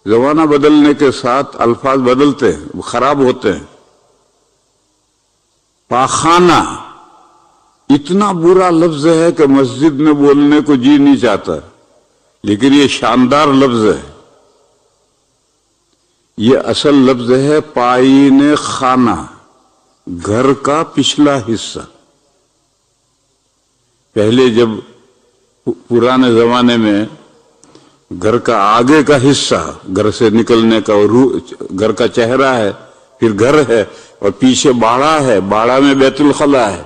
زمانہ بدلنے کے ساتھ الفاظ بدلتے ہیں، وہ خراب ہوتے ہیں. پاخانہ اتنا برا لفظ ہے کہ مسجد میں بولنے کو جی نہیں چاہتا، لیکن یہ شاندار لفظ ہے. یہ اصل لفظ ہے پائین خانہ، گھر کا پچھلا حصہ. پہلے جب پرانے زمانے میں گھر کا آگے کا حصہ، گھر سے نکلنے کا، گھر کا چہرہ ہے، پھر گھر ہے، اور پیچھے باڑہ ہے، باڑہ میں بیت الخلا ہے.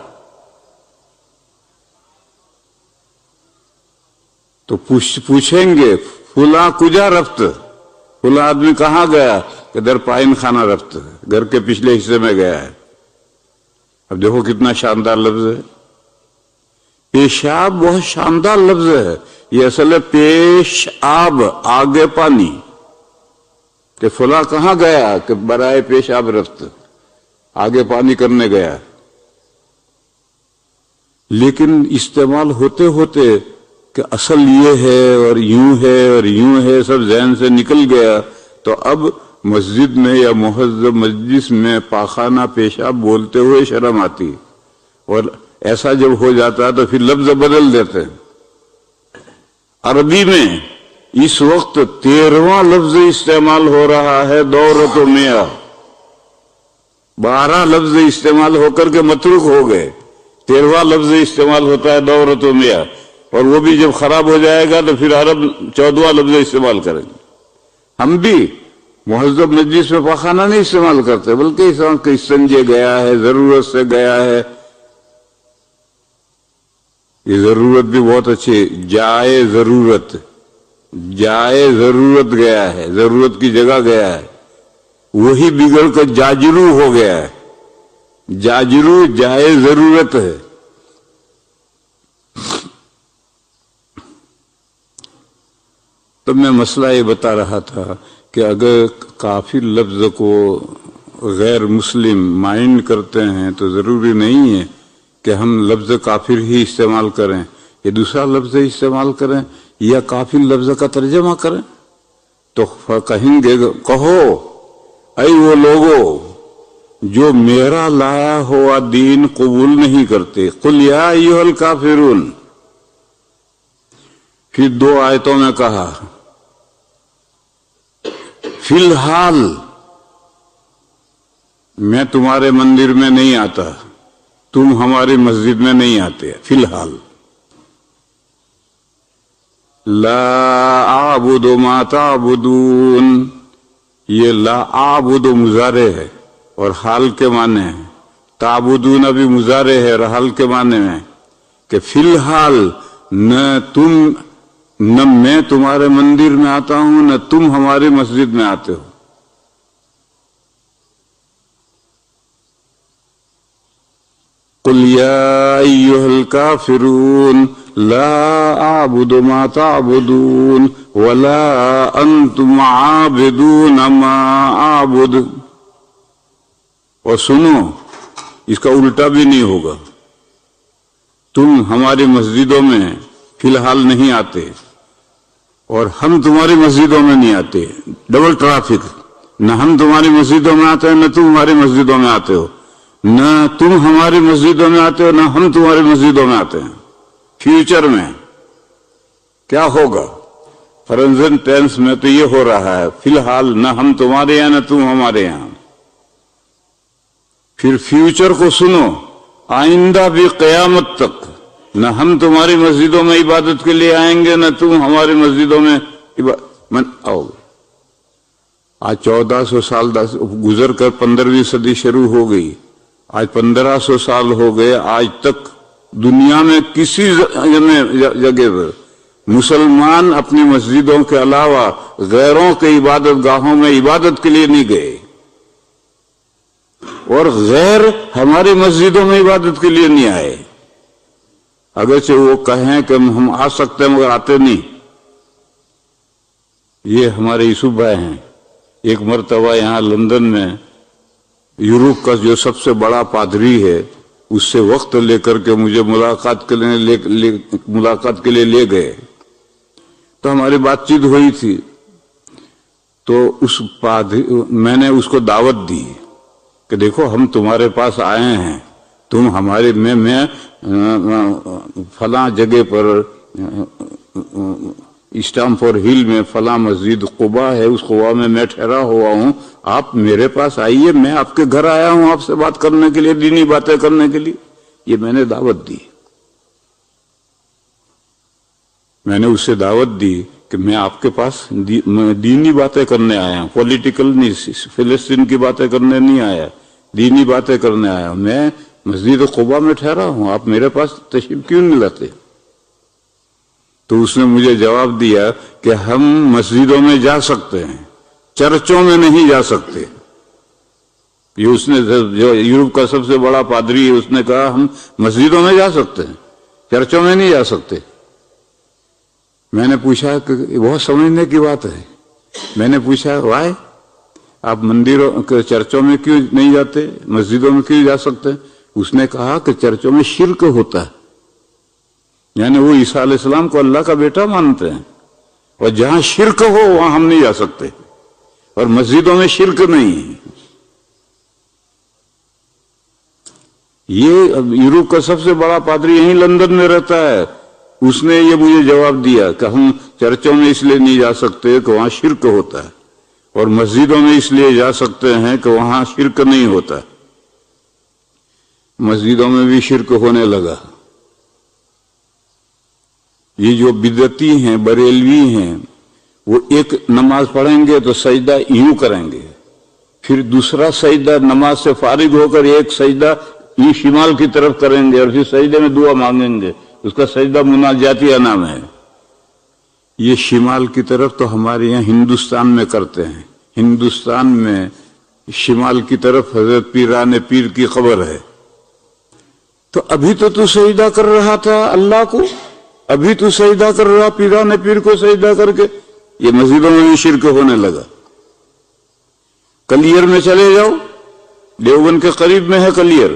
تو پوچھیں گے فلاں کجا رفت، فلاں آدمی کہاں گیا، کہ در پائن خانہ رفت، گھر کے پچھلے حصے میں گیا ہے. اب دیکھو کتنا شاندار لفظ ہے. پیشاب بہت شاندار لفظ ہے. یہ اصل ہے پیش آب، آگے پانی، کہ فلاں کہاں گیا، کہ برائے پیشاب رفت، آگے پانی کرنے گیا. لیکن استعمال ہوتے ہوتے کہ اصل یہ ہے اور یوں ہے اور یوں ہے، سب ذہن سے نکل گیا. تو اب مسجد میں یا مہذب مجلس میں پاخانہ پیشاب بولتے ہوئے شرم آتی. اور ایسا جب ہو جاتا ہے تو پھر لفظ بدل دیتے ہیں. عربی میں اس وقت 13واں لفظ استعمال ہو رہا ہے، دورۃ و میہ. 12 لفظ استعمال ہو کر کے متروک ہو گئے، 13واں لفظ استعمال ہوتا ہے دورۃ و میہ. اور وہ بھی جب خراب ہو جائے گا تو پھر عرب 14واں لفظ استعمال کریں گے. ہم بھی مہذب مجلس میں پاخانہ نہیں استعمال کرتے، بلکہ استنجے گیا ہے، ضرورت سے گیا ہے. یہ ضرورت بھی بہت اچھی، جائے ضرورت، جائے ضرورت گیا ہے، ضرورت کی جگہ گیا ہے. وہی بگڑ کر جاجرو ہو گیا ہے. جاجرو جائے ضرورت ہے. تو میں مسئلہ یہ بتا رہا تھا کہ اگر کافر لفظ کو غیر مسلم مائنڈ کرتے ہیں تو ضروری نہیں ہے کہ ہم لفظ کافر ہی استعمال کریں، یا دوسرا لفظ استعمال کریں، یا کافر لفظ کا ترجمہ کریں. تو کہیں گے کہو اے وہ لوگو جو میرا لایا ہوا دین قبول نہیں کرتے. قل یا ایھا الکافرون. پھر 2 آیتوں میں کہا فی الحال میں تمہارے مندر میں نہیں آتا، تم ہماری مسجد میں نہیں آتے. فی الحال لا اعبد ما تعبدون. یہ لا اعبد مضارع ہے اور حال کے معنی ہے. تعبدون بھی مضارع ہے اور حال کے معنی میں کہ فی الحال نہ میں تمہارے مندر میں آتا ہوں نہ تم ہماری مسجد میں آتے ہو. قل یا ایھا الکافرون لا اعبد ما تعبدون ولا انتم عابدون ما اعبد. اور سنو، اس کا الٹا بھی نہیں ہوگا. تم ہماری مسجدوں میں فی الحال نہیں آتے اور ہم تمہاری مسجدوں میں نہیں آتے. Double traffic. نہ ہم تمہاری مسجدوں میں آتے ہیں نہ تم ہماری مسجدوں میں آتے ہو. نہ تم ہماری مسجدوں میں آتے ہو نہ ہم تمہاری مسجدوں میں آتے ہیں. فیوچر میں کیا ہوگا؟ پریزنٹ ٹینس میں تو یہ ہو رہا ہے فی الحال نہ ہم تمہارے یہاں نہ تم ہمارے یہاں. پھر فیوچر کو سنو، آئندہ بھی قیامت تک نہ ہم تمہاری مسجدوں میں عبادت کے لیے آئیں گے نہ تم ہماری مسجدوں میں آؤ گے. آج 1400 سال گزر کر 15ویں صدی شروع ہو گئی. آج 1500 سال ہو گئے. آج تک دنیا میں کسی جگہ پر مسلمان اپنی مسجدوں کے علاوہ غیروں کے عبادت گاہوں میں عبادت کے لیے نہیں گئے اور غیر ہماری مسجدوں میں عبادت کے لیے نہیں آئے. اگرچہ وہ کہیں کہ ہم آ سکتے ہیں مگر آتے نہیں. یہ ہمارے یوسف بھائی ہیں. ایک مرتبہ یہاں لندن میں یورپ کا جو سب سے بڑا پادری ہے اس سے وقت لے کر کے مجھے ملاقات کے لیے لے گئے. تو ہماری بات چیت ہوئی تھی. تو میں نے اس کو دعوت دی کہ دیکھو ہم تمہارے پاس آئے ہیں، تم ہمارے میں فلاں جگہ پر اسٹامفورڈ ہل میں فلاں مسجد قبا ہے، اس قبا میں ٹھہرا ہوا ہوں، آپ میرے پاس آئیے، میں آپ کے گھر آیا ہوں آپ سے بات کرنے کے لیے، دینی باتیں کرنے کے لیے. یہ میں نے دعوت دی. میں نے اس سے دعوت دی کہ میں آپ کے پاس دینی باتیں کرنے آیا ہوں، پولیٹیکل نہیں، فلسطین کی باتیں کرنے نہیں آیا، دینی باتیں کرنے آیا ہوں. میں مسجد قبا میں ٹھہرا ہوں، آپ میرے پاس تشریف کیوں نہیں لاتے؟ تو اس نے مجھے جواب دیا کہ ہم مسجدوں میں جا سکتے ہیں، چرچوں میں نہیں جا سکتے. یہ اس نے جو یورپ کا سب سے بڑا پادری ہے اس نے کہا ہم مسجدوں میں جا سکتے ہیں، چرچوں میں نہیں جا سکتے. میں نے پوچھا کہ بہت سمجھنے کی بات ہے. میں نے پوچھا وائے آپ مندروں چرچوں میں کیوں نہیں جاتے، مسجدوں میں کیوں جا سکتے؟ اس نے کہا کہ چرچوں میں شرک ہوتا ہے، یعنی وہ عیسیٰ علیہ السلام کو اللہ کا بیٹا مانتے ہیں اور جہاں شرک ہو وہاں ہم نہیں جا سکتے، اور مسجدوں میں شرک نہیں ہے. یہ یورپ کا سب سے بڑا پادری یہیں لندن میں رہتا ہے. اس نے یہ مجھے جواب دیا کہ ہم چرچوں میں اس لیے نہیں جا سکتے کہ وہاں شرک ہوتا ہے، اور مسجدوں میں اس لیے جا سکتے ہیں کہ وہاں شرک نہیں ہوتا. مسجدوں میں بھی شرک ہونے لگا. یہ جو بدعتی ہیں، بریلوی ہیں، وہ ایک نماز پڑھیں گے تو سجدہ یوں کریں گے، پھر دوسرا سجدہ نماز سے فارغ ہو کر ایک سجدہ یوں شمال کی طرف کریں گے اور پھر سجدے میں دعا مانگیں گے. اس کا سجدہ مناجاتیہ نام ہے. یہ شمال کی طرف تو ہمارے یہاں ہندوستان میں کرتے ہیں. ہندوستان میں شمال کی طرف حضرت پیران پیر کی قبر ہے. تو ابھی تو سجدہ کر رہا تھا اللہ کو، ابھی تو سجدہ کر رہا پیران پیر کو سجدہ کر کے. یہ مسجدوں میں بھی شرک ہونے لگا. کلیر میں چلے جاؤ، دیوبند کے قریب میں ہے کلیر.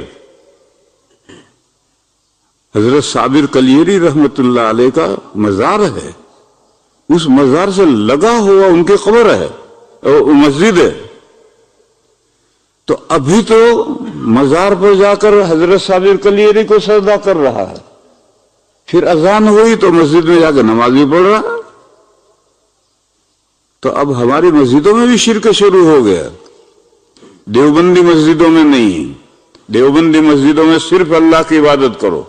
حضرت صابر کلیری رحمت اللہ علیہ کا مزار ہے. اس مزار سے لگا ہوا ان کی قبر ہے، مسجد ہے. تو ابھی تو مزار پر جا کر حضرت صابر کلیری کو سجدہ کر رہا ہے، پھر اذان ہوئی تو مسجد میں جا کے نماز بھی پڑھ رہا ہے۔ تو اب ہماری مسجدوں میں بھی شرک شروع ہو گیا، دیوبندی مسجدوں میں نہیں، دیوبندی مسجدوں میں صرف اللہ کی عبادت کرو،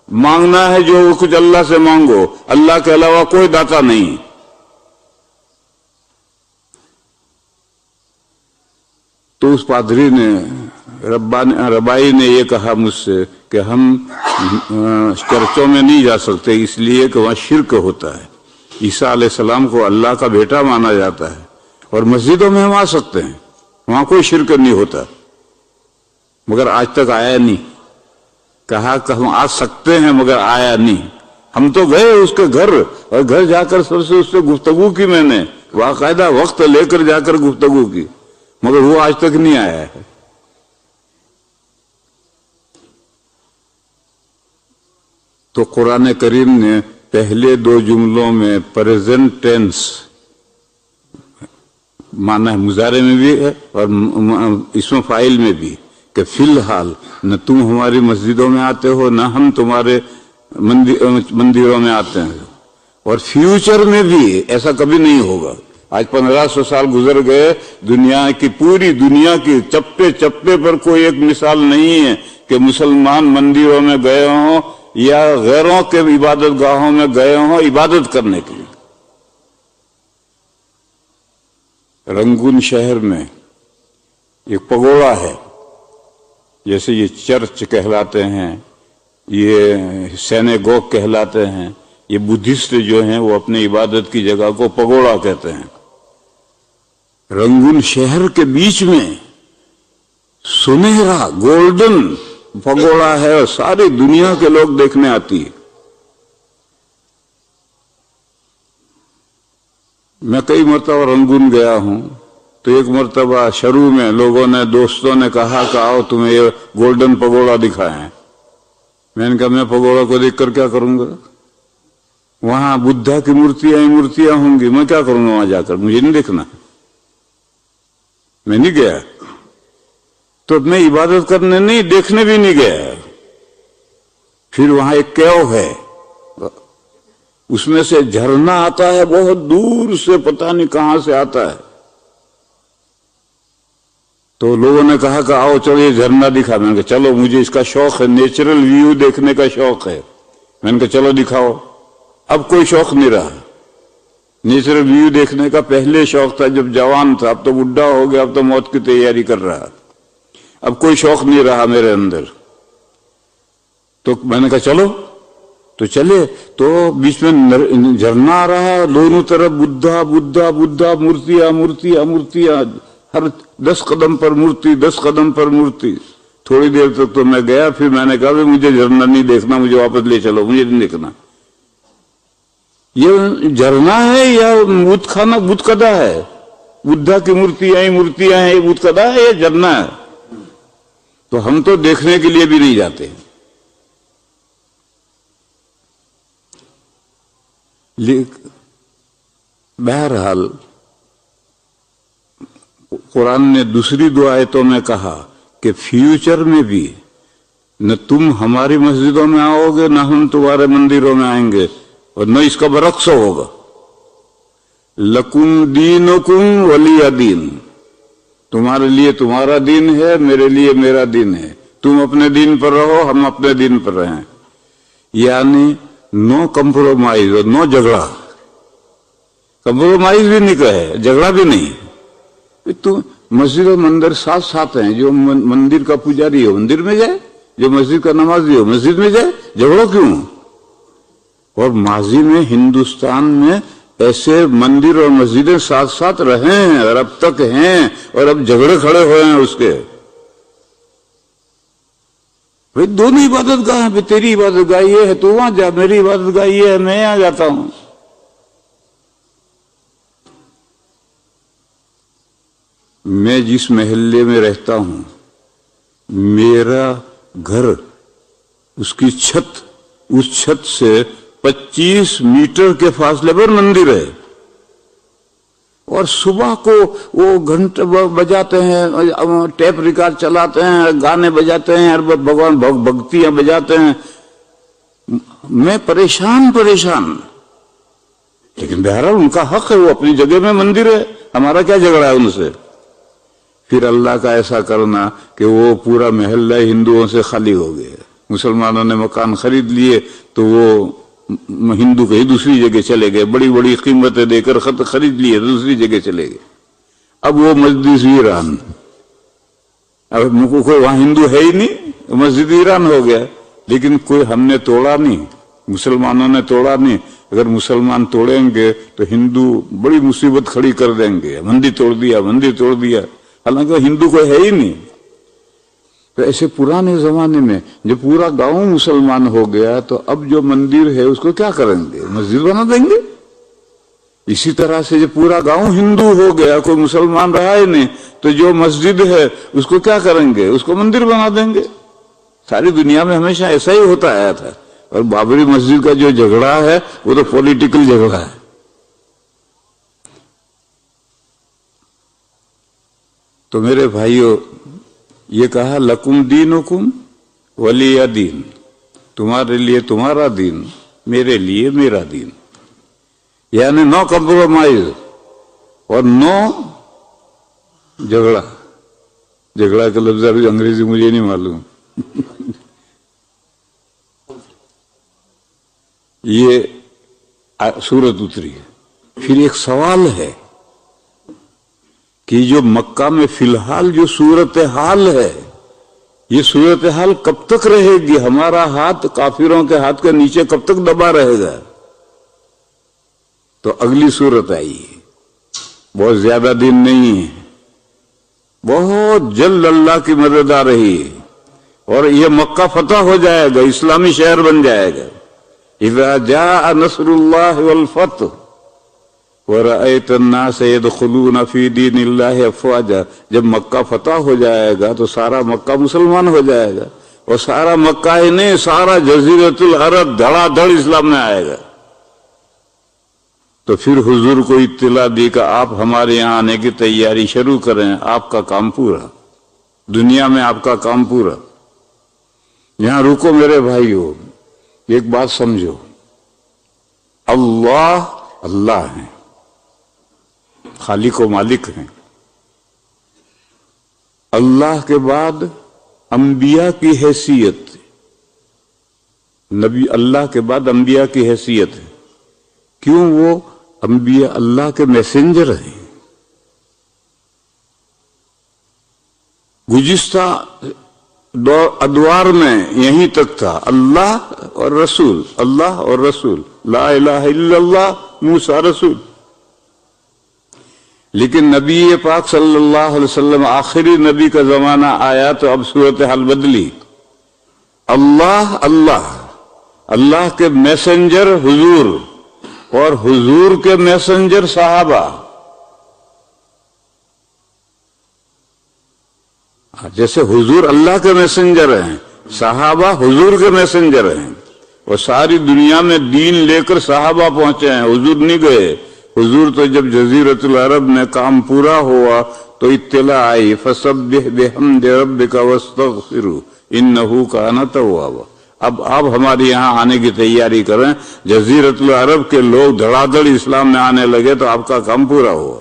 مانگنا ہے جو کچھ اللہ سے مانگو، اللہ کے علاوہ کوئی داتا نہیں۔ تو اس پادری نے ربائی نے یہ کہا مجھ سے کہ ہم چرچوں میں نہیں جا سکتے، اس لیے کہ وہاں شرک ہوتا ہے، عیسیٰ علیہ السلام کو اللہ کا بیٹا مانا جاتا ہے، اور مسجدوں میں ہم آ سکتے ہیں، وہاں کوئی شرک نہیں ہوتا، مگر آج تک آیا نہیں۔ کہا کہ ہم آ سکتے ہیں مگر آیا نہیں۔ ہم تو گئے اس کے گھر، اور گھر جا کر سب سے اس سے گفتگو کی، میں نے باقاعدہ وقت لے کر جا کر گفتگو کی، مگر وہ آج تک نہیں آیا ہے۔ تو قرآن کریم نے پہلے دو جملوں میں پریزنٹ ٹینس مانا ہے، مضارع میں بھی ہے اور اسم فاعل میں بھی، کہ فی الحال نہ تم ہماری مسجدوں میں آتے ہو نہ ہم تمہارے مندروں میں آتے ہیں، اور فیوچر میں بھی ایسا کبھی نہیں ہوگا۔ آج 1500 سال گزر گئے، دنیا کی پوری دنیا کی چپے چپے پر کوئی ایک مثال نہیں ہے کہ مسلمان مندروں میں گئے ہوں یا غیروں کے عبادت گاہوں میں گئے ہوں عبادت کرنے کے لیے۔ رنگون شہر میں ایک پگوڑا ہے، جیسے یہ چرچ کہلاتے ہیں، یہ سینیگوگ کہلاتے ہیں، یہ بدھسٹ جو ہیں وہ اپنی عبادت کی جگہ کو پگوڑا کہتے ہیں۔ رنگون شہر کے بیچ میں سنہرا گولڈن پگوڑا ہے، اور ساری دنیا کے لوگ دیکھنے آتی ہے۔ میں کئی مرتبہ رنگون گیا ہوں، تو ایک مرتبہ شروع میں لوگوں نے، دوستوں نے کہا کہ آؤ تمہیں یہ گولڈن پگوڑا دکھائیں۔ میں نے کہا میں پگوڑا کو دیکھ کر کیا کروں گا؟ وہاں بدھا کی مورتیاں ہوں گی، میں کیا کروں گا وہاں جا کر؟ مجھے نہیں دیکھنا، میں نہیں گیا۔ تو میں عبادت کرنے نہیں، دیکھنے بھی نہیں گیا۔ پھر وہاں ایک کیو ہے، اس میں سے جھرنا آتا ہے، بہت دور سے، پتہ نہیں کہاں سے آتا ہے۔ تو لوگوں نے کہا کہ آؤ چلو یہ جھرنا دکھا۔ میں نے کہا چلو، مجھے اس کا شوق ہے، نیچرل ویو دیکھنے کا شوق ہے۔ میں نے کہا چلو دکھاؤ۔ اب کوئی شوق نہیں رہا نیچرل ویو دیکھنے کا۔ پہلے شوق تھا جب جوان تھا، اب تو بڈھا ہو گیا، اب تو موت کی تیاری کر رہا، اب کوئی شوق نہیں رہا میرے اندر۔ تو میں نے کہا چلو، تو چلے۔ تو بیچ میں جھرنا آ رہا ہے، دونوں طرف بدھا بدھا بدھا، مورتیاں مورتیاں مورتیاں، ہر 10 قدم پر مورتی، 10 قدم پر مورتی۔ تھوڑی دیر تک تو میں گیا، پھر میں نے کہا کہ مجھے جھرنا نہیں دیکھنا، مجھے واپس لے چلو، مجھے نہیں دیکھنا۔ یہ جھرنا ہے یا بت خانہ، بت کدا ہے؟ بدھا کی مورتیاں ہیں، یہ بت کدا ہے یا جھرنا ہے؟ تو ہم تو دیکھنے کے لیے بھی نہیں جاتے۔ بہرحال قرآن نے دوسری دو آیتوں میں کہا کہ فیوچر میں بھی نہ تم ہماری مسجدوں میں آؤ گے نہ ہم تمہارے مندروں میں آئیں گے، اور نہ اس کا برعکس ہوگا۔ لکم دینکم ولی دین، تمہارے لیے تمہارا دین ہے، میرے لیے میرا دین ہے، تم اپنے دین پر رہو، ہم اپنے دین پر رہیں۔ یعنی نو کمپرومائز اور نو جھگڑا۔ کمپرومائز بھی نہیں کہے، جھگڑا بھی نہیں۔ تو مسجد و مندر ساتھ ساتھ ہیں، جو مندر کا پجاری ہو مندر میں جائے، جو مسجد کا نمازی ہو مسجد میں جائے، جھگڑو کیوں؟ اور ماضی میں ہندوستان میں ایسے مندر اور مسجدیں ساتھ ساتھ رہے ہیں اور اب تک ہیں، اور اب جھگڑے کھڑے ہوئے ہیں اس کے۔ بھائی دونوں عبادت گاہ ہیں، تیری عبادت گاہ یہ ہے تو وہاں جا، میری عبادت گاہ یہ ہے میں یہاں جاتا ہوں۔ میں جس محلے میں رہتا ہوں، میرا گھر، اس کی چھت، اس چھت سے 25 میٹر کے فاصلے پر مندر ہے۔ اور صبح کو وہ گھنٹے بجاتے ہیں، ٹیپ ریکارڈ چلاتے ہیں، گانے بجاتے ہیں، بھگوان بھکتیاں بجاتے ہیں. میں پریشان. لیکن بہرحال ان کا حق ہے، وہ اپنی جگہ میں مندر ہے، ہمارا کیا جھگڑا ہے ان سے. پھر اللہ کا ایسا کرنا کہ وہ پورا محلہ ہندوؤں سے خالی ہو گیا. مسلمانوں نے مکان خرید لیے تو وہ ہندو کہیں دوسری جگہ چلے گئے، بڑی بڑی قیمتیں دے کر خرید لیے، دوسری جگہ چلے گئے. اب وہ مسجد ویران، اب کوئی وہاں ہندو ہے ہی نہیں، مسجد ویران ہو گیا. لیکن کوئی ہم نے توڑا نہیں، مسلمانوں نے توڑا نہیں. اگر مسلمان توڑیں گے تو ہندو بڑی مصیبت کھڑی کر دیں گے، مندر توڑ دیا، حالانکہ ہندو کوئی ہے ہی نہیں. تو ایسے پرانے زمانے میں جب پورا گاؤں مسلمان ہو گیا تو اب جو مندر ہے اس کو کیا کریں گے؟ مسجد بنا دیں گے. اسی طرح سے جب پورا گاؤں ہندو ہو گیا، کوئی مسلمان رہا ہی نہیں، تو جو مسجد ہے اس کو کیا کریں گے؟ اس کو مندر بنا دیں گے. ساری دنیا میں ہمیشہ ایسا ہی ہوتا آیا تھا. اور بابری مسجد کا جو جھگڑا ہے وہ تو پولیٹیکل جھگڑا ہے. تو میرے بھائیوں، یہ کہا لکم دینکم ولی دین، تمہارے لیے تمہارا دین، میرے لیے میرا دین. یعنی نو کمپرومائز اور نو جھگڑا. جھگڑا کا لفظ انگریزی مجھے نہیں معلوم. یہ سورت اتری ہے. پھر ایک سوال ہے کہ جو مکہ میں فی الحال جو صورتحال ہے، یہ صورتحال کب تک رہے گی؟ ہمارا ہاتھ کافروں کے ہاتھ کے نیچے کب تک دبا رہے گا؟ تو اگلی صورت آئی ہے، بہت زیادہ دن نہیں ہے، بہت جلد اللہ کی مدد آ رہی ہے اور یہ مکہ فتح ہو جائے گا، اسلامی شہر بن جائے گا. اذا جاء نصر اللہ والفتح وَرَأَيْتَ النَّاسَ يَدْخُلُونَ فِي دِينِ اللَّهِ أَفْوَاجًا. جب مکہ فتح ہو جائے گا تو سارا مکہ مسلمان ہو جائے گا، اور سارا مکہ ہی نہیں، سارا جزیرۃ العرب دھڑا دھڑ اسلام میں آئے گا. تو پھر حضور کو اطلاع دی کہ آپ ہمارے یہاں آنے کی تیاری شروع کریں، آپ کا کام پورا، دنیا میں آپ کا کام پورا. یہاں رکو میرے بھائیو، ایک بات سمجھو، اللہ ہیں، خالق و مالک ہیں. اللہ کے بعد انبیاء کی حیثیت، نبی اللہ کے بعد انبیاء کی حیثیت ہے. کیوں؟ وہ انبیاء اللہ کے میسنجر ہیں. گزشتہ ادوار میں یہیں تک تھا اللہ اور رسول، اللہ اور رسول، لا الہ الا اللہ، موسیٰ رسول. لیکن نبی پاک صلی اللہ علیہ وسلم آخری نبی کا زمانہ آیا تو اب صورتحال بدلی. اللہ کے میسنجر حضور اور حضور کے میسنجر صحابہ. جیسے حضور اللہ کے میسنجر ہیں، صحابہ حضور کے میسنجر ہیں، اور ساری دنیا میں دین لے کر صحابہ پہنچے ہیں، حضور نہیں گئے. حضور تو جب جزیرۃ العرب میں کام پورا ہوا تو اطلاع آئی فسبح بحمد ربک واستغفرہ انہ کان توابا. اب آپ ہمارے یہاں آنے کی تیاری کریں، جزیرۃ العرب کے لوگ دھڑا دھڑ اسلام میں آنے لگے تو آپ کا کام پورا ہوا.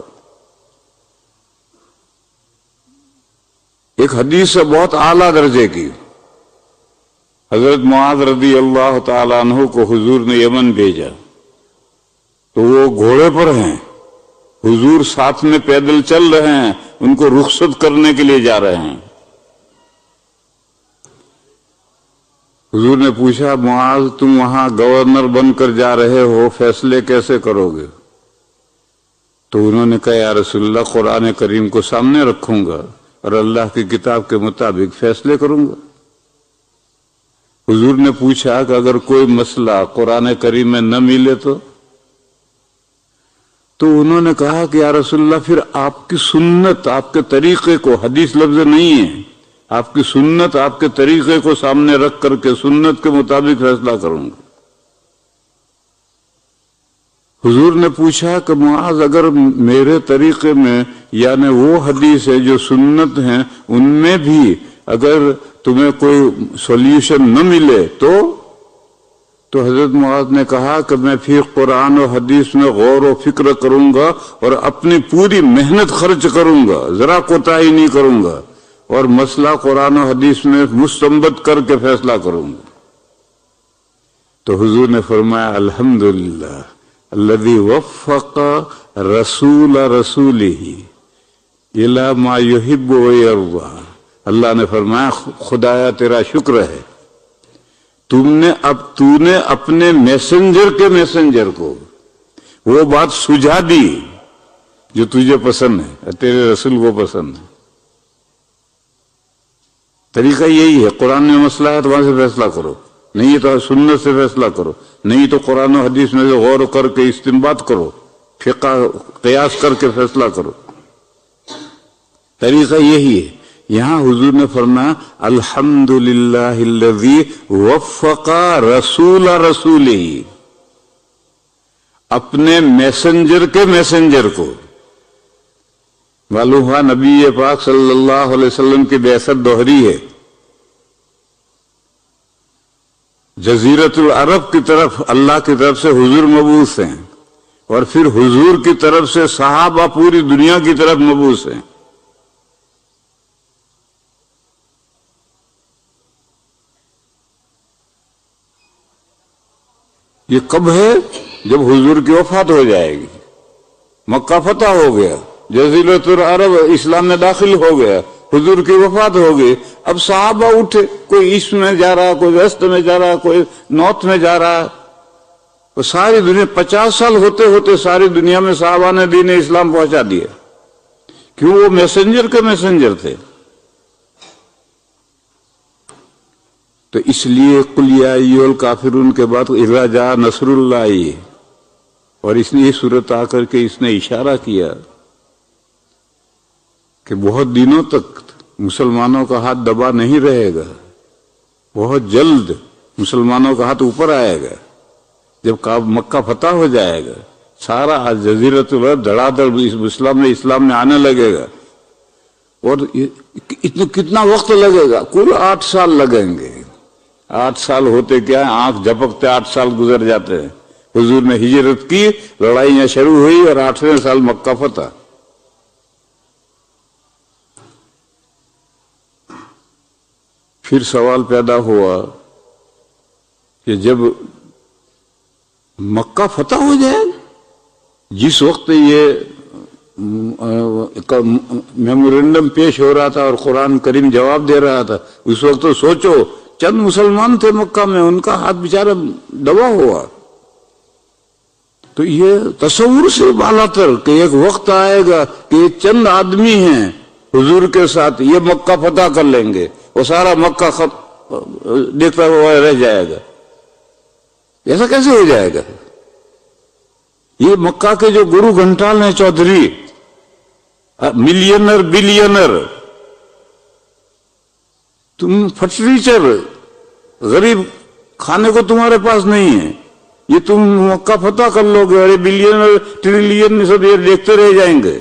ایک حدیث ہے بہت اعلیٰ درجے کی. حضرت معاذ رضی اللہ تعالیٰ عنہ کو حضور نے یمن بھیجا تو وہ گھوڑے پر ہیں، حضور ساتھ میں پیدل چل رہے ہیں، ان کو رخصت کرنے کے لیے جا رہے ہیں. حضور نے پوچھا معاذ تم وہاں گورنر بن کر جا رہے ہو، فیصلے کیسے کرو گے؟ تو انہوں نے کہا یا رسول اللہ قرآن کریم کو سامنے رکھوں گا اور اللہ کی کتاب کے مطابق فیصلے کروں گا. حضور نے پوچھا کہ اگر کوئی مسئلہ قرآن کریم میں نہ ملے تو انہوں نے کہا کہ یا رسول اللہ پھر آپ کی سنت، آپ کے طریقے کو، حدیث لفظ نہیں ہے، آپ کی سنت، آپ کے طریقے کو سامنے رکھ کر کے سنت کے مطابق فیصلہ کروں گا. حضور نے پوچھا کہ معاذ اگر میرے طریقے میں یعنی وہ حدیث ہے جو سنت ہیں ان میں بھی اگر تمہیں کوئی سولوشن نہ ملے تو حضرت معاذ نے کہا کہ میں پھر قرآن و حدیث میں غور و فکر کروں گا اور اپنی پوری محنت خرچ کروں گا، ذرا کوتاہی نہیں کروں گا، اور مسئلہ قرآن و حدیث میں مستنبط کر کے فیصلہ کروں گا۔ تو حضور نے فرمایا الحمدللہ الذی وفق رسول رسولہ الی ما یحب و یرضی۔ اللہ نے فرمایا خدایا تیرا شکر ہے، تو نے اپنے میسنجر کو وہ بات سجھا دی جو تجھے پسند ہے، تیرے رسول کو پسند ہے۔ طریقہ یہی ہے، قرآن میں مسئلہ ہے تو وہاں سے فیصلہ کرو، نہیں تو سنت سے فیصلہ کرو، نہیں تو قرآن و حدیث میں سے غور کر کے استنباط کرو، فقہ قیاس کر کے فیصلہ کرو۔ طریقہ یہی ہے۔ یہاں حضور نے فرمایا الحمدللہ الذی وفق رسول رسولہ، اپنے میسنجر کو۔ معلوم ہوا نبی پاک صلی اللہ علیہ وسلم کی بعثت دوہری ہے، جزیرت العرب کی طرف اللہ کی طرف سے حضور مبعوث ہیں، اور پھر حضور کی طرف سے صحابہ پوری دنیا کی طرف مبعوث ہیں۔ یہ کب ہے؟ جب حضور کی وفات ہو جائے گی، مکہ فتح ہو گیا، جزیرۃ العرب اسلام میں داخل ہو گیا، حضور کی وفات ہو گئی، اب صحابہ اٹھے، کوئی ایسٹ میں جا رہا، کوئی ویسٹ میں جا رہا، کوئی نارتھ میں جا رہا، تو ساری دنیا 50 سال ہوتے ہوتے ساری دنیا میں صحابہ نے دین اسلام پہنچا دیا۔ کیوں؟ وہ میسنجر تھے۔ تو اس لیے قل یا ایھا الکافرون کے بعد اذا جاء نصر اللہ، اور اس نے یہ صورت آ کر کے اس نے اشارہ کیا کہ بہت دنوں تک مسلمانوں کا ہاتھ دبا نہیں رہے گا، بہت جلد مسلمانوں کا ہاتھ اوپر آئے گا، جب مکہ فتح ہو جائے گا، سارا جزیرۃ العرب دھڑا دھڑ اسلام میں آنے لگے گا۔ اور کتنا وقت لگے گا؟ کل 8 سال لگیں گے۔ 8 سال ہوتے کیا ہے، آنکھ جھپکتے 8 سال گزر جاتے ہیں۔ حضور نے ہجرت کی، لڑائیاں شروع ہوئی، اور 8ویں سال مکہ فتح۔ پھر سوال پیدا ہوا کہ جب مکہ فتح ہو جائے، جس وقت یہ میمورنڈم پیش ہو رہا تھا اور قرآن کریم جواب دے رہا تھا، اس وقت تو سوچو چند مسلمان تھے مکہ میں، ان کا ہاتھ بیچارہ دبا ہوا۔ تو یہ تصور سے بالاتر کہ ایک وقت آئے گا کہ یہ چند آدمی ہیں حضور کے ساتھ، یہ مکہ فتح کر لیں گے، وہ سارا مکہ دیکھتا ہوا رہ جائے گا۔ ایسا کیسے ہو جائے گا؟ یہ مکہ کے جو گرو گھنٹال ہیں چودھری، ملینر بلینر، تم فرنیچر غریب کھانے کو تمہارے پاس نہیں ہے، یہ تم مکہ فتح کر لو گے، ارے بلینر ٹریلین سب یہ دیکھتے رہ جائیں گے۔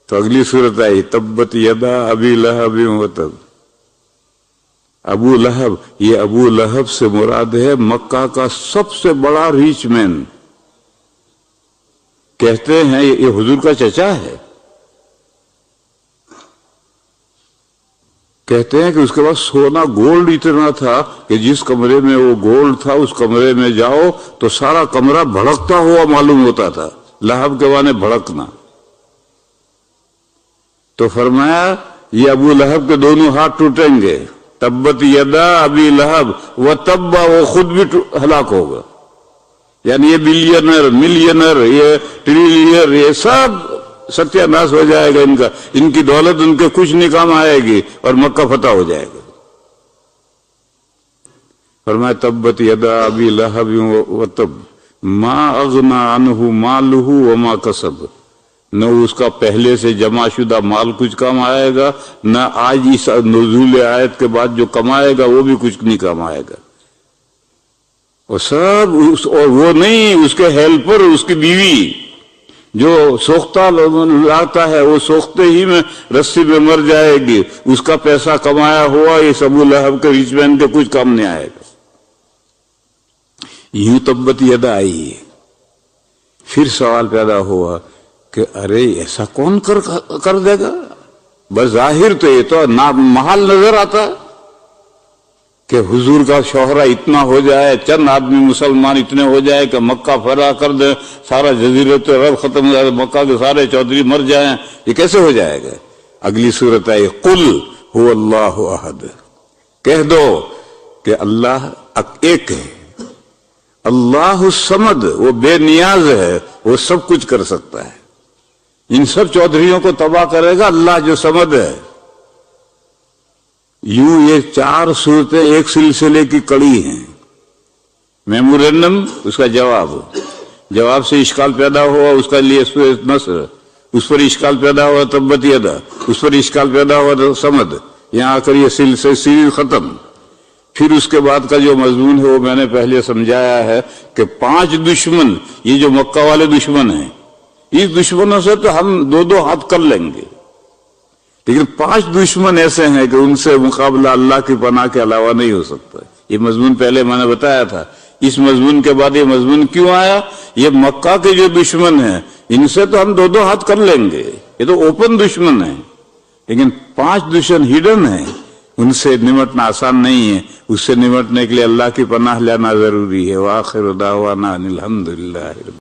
تو اگلی صورت آئی تبت یدا ابی لہب وتب۔ ابو لہب، یہ ابو لہب سے مراد ہے مکہ کا سب سے بڑا ریچ مین۔ کہتے ہیں یہ حضور کا چچا ہے، کہتے ہیں کہ اس کے پاس سونا گولڈ اتنا تھا کہ جس کمرے میں وہ گولڈ تھا اس کمرے میں جاؤ تو سارا کمرہ بھڑکتا ہوا معلوم ہوتا تھا۔ لہب کے معنی بھڑکنا۔ تو فرمایا یہ ابو لہب کے دونوں ہاتھ ٹوٹیں گے، تبت یدا ابی لہب و تب، وہ خود بھی ہلاک ہوگا۔ یعنی یہ بلینر، ملینر، یہ ٹریلینر، یہ سب ستیہ ناش ہو جائے گا، ان کی دولت ان کے کچھ نہیں کام آئے گی، اور مکہ فتح ہو جائے گا۔ فرمایا تبت یدا ابی لہب وتب ما اغنی عنہ مالہ وما کسب، نہ اس کا پہلے سے جمع شدہ مال کچھ کام آئے گا، نہ آج اس نزول آیت کے بعد جو کمائے گا وہ بھی کچھ نہیں کام آئے گا۔ اور سب اور وہ نہیں، اس کے ہیلپر، اس کی بیوی جو سوختہ لاتا ہے وہ سوختے ہی میں رسی میں مر جائے گی، اس کا پیسہ کمایا ہوا یہ ابو لہب کے ریچ مین کے کچھ کام نہیں آئے گا۔ یوں تبت یدا آئی ہے۔ پھر سوال پیدا ہوا کہ ارے ایسا کون کر دے گا؟ بظاہر تو یہ تو محال نظر آتا کہ حضور کا شوہرہ اتنا ہو جائے، چند آدمی مسلمان اتنے ہو جائے کہ مکہ فتح کر دے، سارا جزیرۃ عرب ختم ہو جائے، مکہ کے سارے چودھری مر جائیں، یہ کیسے ہو جائے گا؟ اگلی صورت ہے قل هو اللہ احد، کہہ دو کہ اللہ ایک ہے، اللہ الصمد، وہ بے نیاز ہے، وہ سب کچھ کر سکتا ہے، ان سب چودھریوں کو تباہ کرے گا اللہ جو صمد ہے۔ یوں یہ چار صورتیں ایک سلسلے کی کڑی ہیں۔ میمورینڈم اس کا جواب سے اشکال پیدا ہوا، اس کا لیے نصر، اس پر اشکال پیدا ہوا تبت یدا، اس پر اشکال پیدا ہوا صمد، یہاں آ کر یہ سلسلہ ختم۔ پھر اس کے بعد کا جو مضمون ہے وہ میں نے پہلے سمجھایا ہے کہ 5 دشمن، یہ جو مکہ والے دشمن ہیں، اس دشمنوں سے تو ہم 2 ہاتھ کر لیں گے، لیکن 5 دشمن ایسے ہیں کہ ان سے مقابلہ اللہ کی پناہ کے علاوہ نہیں ہو سکتا۔ یہ مضمون پہلے میں نے بتایا تھا۔ اس مضمون کے بعد یہ مضمون کیوں آیا؟ یہ مکہ کے جو دشمن ہیں ان سے تو ہم 2 ہاتھ کر لیں گے، یہ تو اوپن دشمن ہیں، لیکن 5 دشمن ہڈن ہیں، ان سے نمٹنا آسان نہیں ہے۔ اس سے نمٹنے کے لیے اللہ کی پناہ لینا ضروری ہے۔ وآخر دعوانا ان الحمدللہ۔